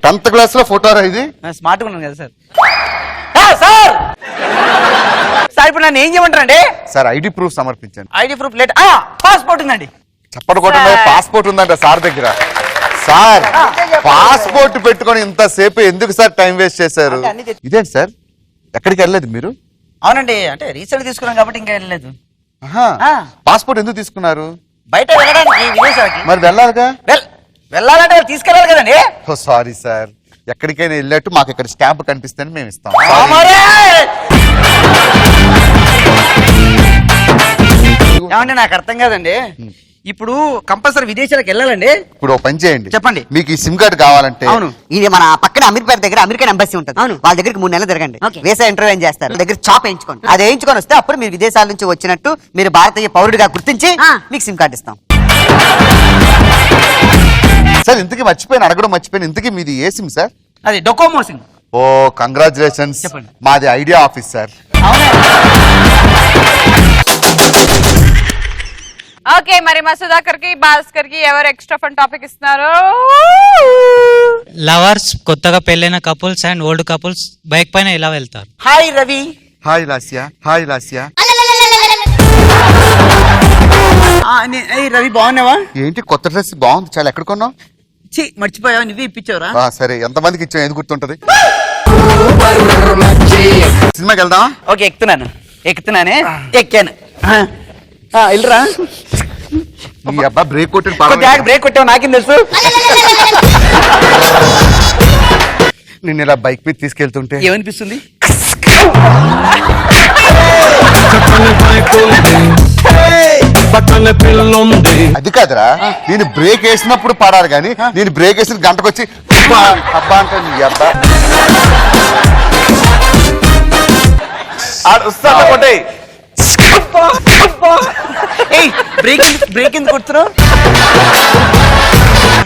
[SPEAKER 16] టెన్త్ క్లాస్ లో ఫోటో రా ఇది?
[SPEAKER 10] స్మార్ట్గా ఉన్నాను కదా సార్. సార్ సార్ ఇప్పుడు నన్ను ఏం చేయమంటారండి?
[SPEAKER 16] సార్ ఐడి ప్రూఫ్ సమర్పించండి.
[SPEAKER 10] ID proof late. పాస్పోర్ట్ ఉందండి.
[SPEAKER 16] చప్పటి పాస్పోర్ట్ ఉందంట సార్ దగ్గర. సార్ పాస్పోర్ట్ పెట్టుకొని ఇంతసేపు ఎందుకు సార్ టైం వేస్ట్ చేశారు? ఇదేంటి సార్, ఎక్కడికి వెళ్ళలేదు మీరు?
[SPEAKER 10] అవునండి, అంటే రీసెంట్ తీసుకున్నాం కాబట్టి ఇంకా వెళ్ళలేదు.
[SPEAKER 16] పాస్పోర్ట్ ఎందుకు తీసుకున్నారు?
[SPEAKER 10] బయట వెళ్ళడానికి, విదేశాలకి.
[SPEAKER 16] మరి వెళ్ళాలిగా.
[SPEAKER 10] వెళ్ళాలంటే తీసుకెళ్ళాలి కదండి.
[SPEAKER 16] ఓ సారీ సార్, ఎక్కడికైనా వెళ్ళినట్టు మాకు ఇక్కడ స్టాంప్ కనిపిస్తే మేము ఇస్తాం.
[SPEAKER 10] ఏమండి నాకు అర్థం కాదండి. ఇప్పుడు కంపల్సరీ విదేశాలకు వెళ్ళాలండి.
[SPEAKER 16] ఇప్పుడు ఒక పని చేయండి,
[SPEAKER 10] చెప్పండి.
[SPEAKER 16] మీకు ఈ సిమ్ కార్డు కావాలంటే
[SPEAKER 10] అవును,
[SPEAKER 14] ఇది మన పక్కన అమీర్పేట దగ్గర అమెరికన్ ఎంబసీ ఉంటుంది. వాళ్ళ దగ్గరికి 3 నెలలు తిరగండి, వీసా ఇంటర్వ్యూ చేస్తారు, దగ్గర చాప్ వేయించుకోండి. అది వేయించుకొని వస్తే అప్పుడు మీరు విదేశాల నుంచి వచ్చినట్టు మీరు భారతీయ పౌరుడిగా గుర్తించి మీకు సిమ్ కార్డు ఇస్తాం.
[SPEAKER 16] సార్ ఇంతకీ మర్చిపోయాను, అడగడం మర్చిపోయాను, ఇంతకీ మీది ఏ సిమ్ సార్?
[SPEAKER 10] అది డొకోమో సిమ్.
[SPEAKER 16] ఓ కంగ్రాచులేషన్స్. మాది ఐడియా ఆఫీస్ సార్.
[SPEAKER 5] ఓకే, మరి మా సుధాకర్ కి భాస్కర్ కి ఎవరు ఎక్స్ట్రా ఫన్ టాపిక్ ఇస్తున్నారు?
[SPEAKER 17] లవర్స్, కొత్తగా పెళ్ళైన couples and old couples bike పైన ఎలా వెళ్తారు?
[SPEAKER 10] Hi Ravi.
[SPEAKER 16] Hi Lasya. Hi Lasya.
[SPEAKER 10] Ravi బాగున్నావా?
[SPEAKER 16] ఏంటి కొత్త డ్రెస్ బాగుంది చాలా, ఎక్కడ కొన్నావు?
[SPEAKER 10] మర్చిపోయావా? నువ్వే ఇప్పించావురా?
[SPEAKER 16] సరే, ఎంతమందికి ఇచ్చావు? ఎందుకు గుర్తుంటది? సినిమాకి వెళ్దాం.
[SPEAKER 15] ఓకే ఎక్కుతున్నానే ఎక్కాను వెళ్ళరా
[SPEAKER 16] ఈ అబ్బా బ్రేక్ కొట్టి
[SPEAKER 15] బ్రేక్ కొట్టావు నాకేం తెలుసు.
[SPEAKER 16] నిన్ను ఇలా బైక్ మీద తీసుకెళ్తుంటే
[SPEAKER 15] ఏమనిపిస్తుంది?
[SPEAKER 16] అది కాదురా, నేను బ్రేక్ వేసినప్పుడు పాడాలి కానీ నేను బ్రేక్ వేసిన గంటకు వచ్చి అబ్బా అంటే నీ అబ్బా
[SPEAKER 15] బ్రేక్ ఎందుకు కొడుతున్నావు?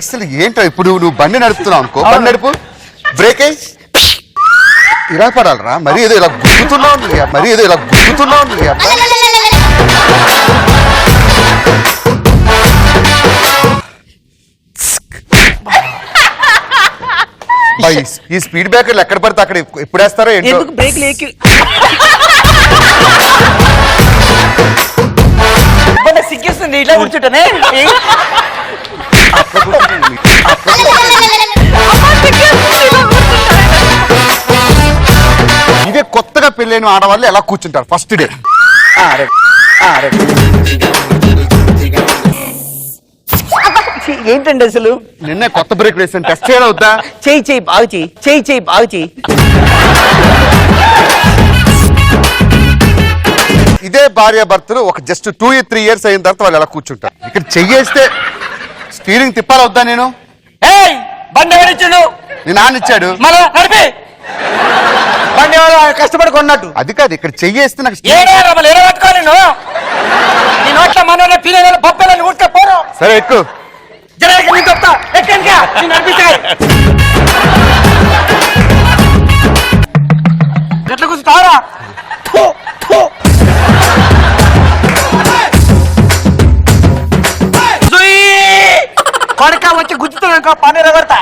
[SPEAKER 16] అసలు ఏంటో ఇప్పుడు నువ్వు బండి నడుపుతున్నావు అనుకో, బండి నడుపు, బ్రేక్ వేసి ఇలా పడాలరా. మరి ఏదో ఇలా గుర్తుతున్నావు, మరి ఏదో ఇలా గుర్తుతున్నావు. ఈ స్పీడ్ బ్రేకర్లు ఎక్కడ పడితే అక్కడ ఎప్పుడు వేస్తారో ఏంటో.
[SPEAKER 15] బ్రేక్ లేకి సిగ్గేస్తుంది ఇట్లా కూర్చుంటానే.
[SPEAKER 16] ఇదే కొత్తగా పెళ్ళైన ఆడవాళ్ళు ఎలా కూర్చుంటారు ఫస్ట్ డే.
[SPEAKER 15] ఏంటండి అసలు
[SPEAKER 16] నిన్నే కొత్త బ్రేక్ వేసాను, టెస్ట్ చేయాలి వద్దా?
[SPEAKER 15] చెయ్యి బాగు చెయ్యి.
[SPEAKER 16] ఇదే భార్య భర్తలు ఒక జస్ట్ 2-3 years అయిన తర్వాత వాళ్ళు ఎలా కూర్చుంటారు. ఇక్కడ చెయ్యేస్తే స్టీరింగ్ తిప్పాలి వద్దా? నేను
[SPEAKER 15] బండి ఎవరిచ్చాడు?
[SPEAKER 16] నీ నాన్న ఇచ్చాడు.
[SPEAKER 15] బండి కష్టపడి కొన్నట్టు.
[SPEAKER 16] అది కాదు, ఇక్కడ చెయ్యేస్తే నాకు సరే ఎక్కువ
[SPEAKER 15] ఎట్లా కూర్చుంటారా? కొడక వచ్చి గుర్తున్నా పండుగ కొడతా.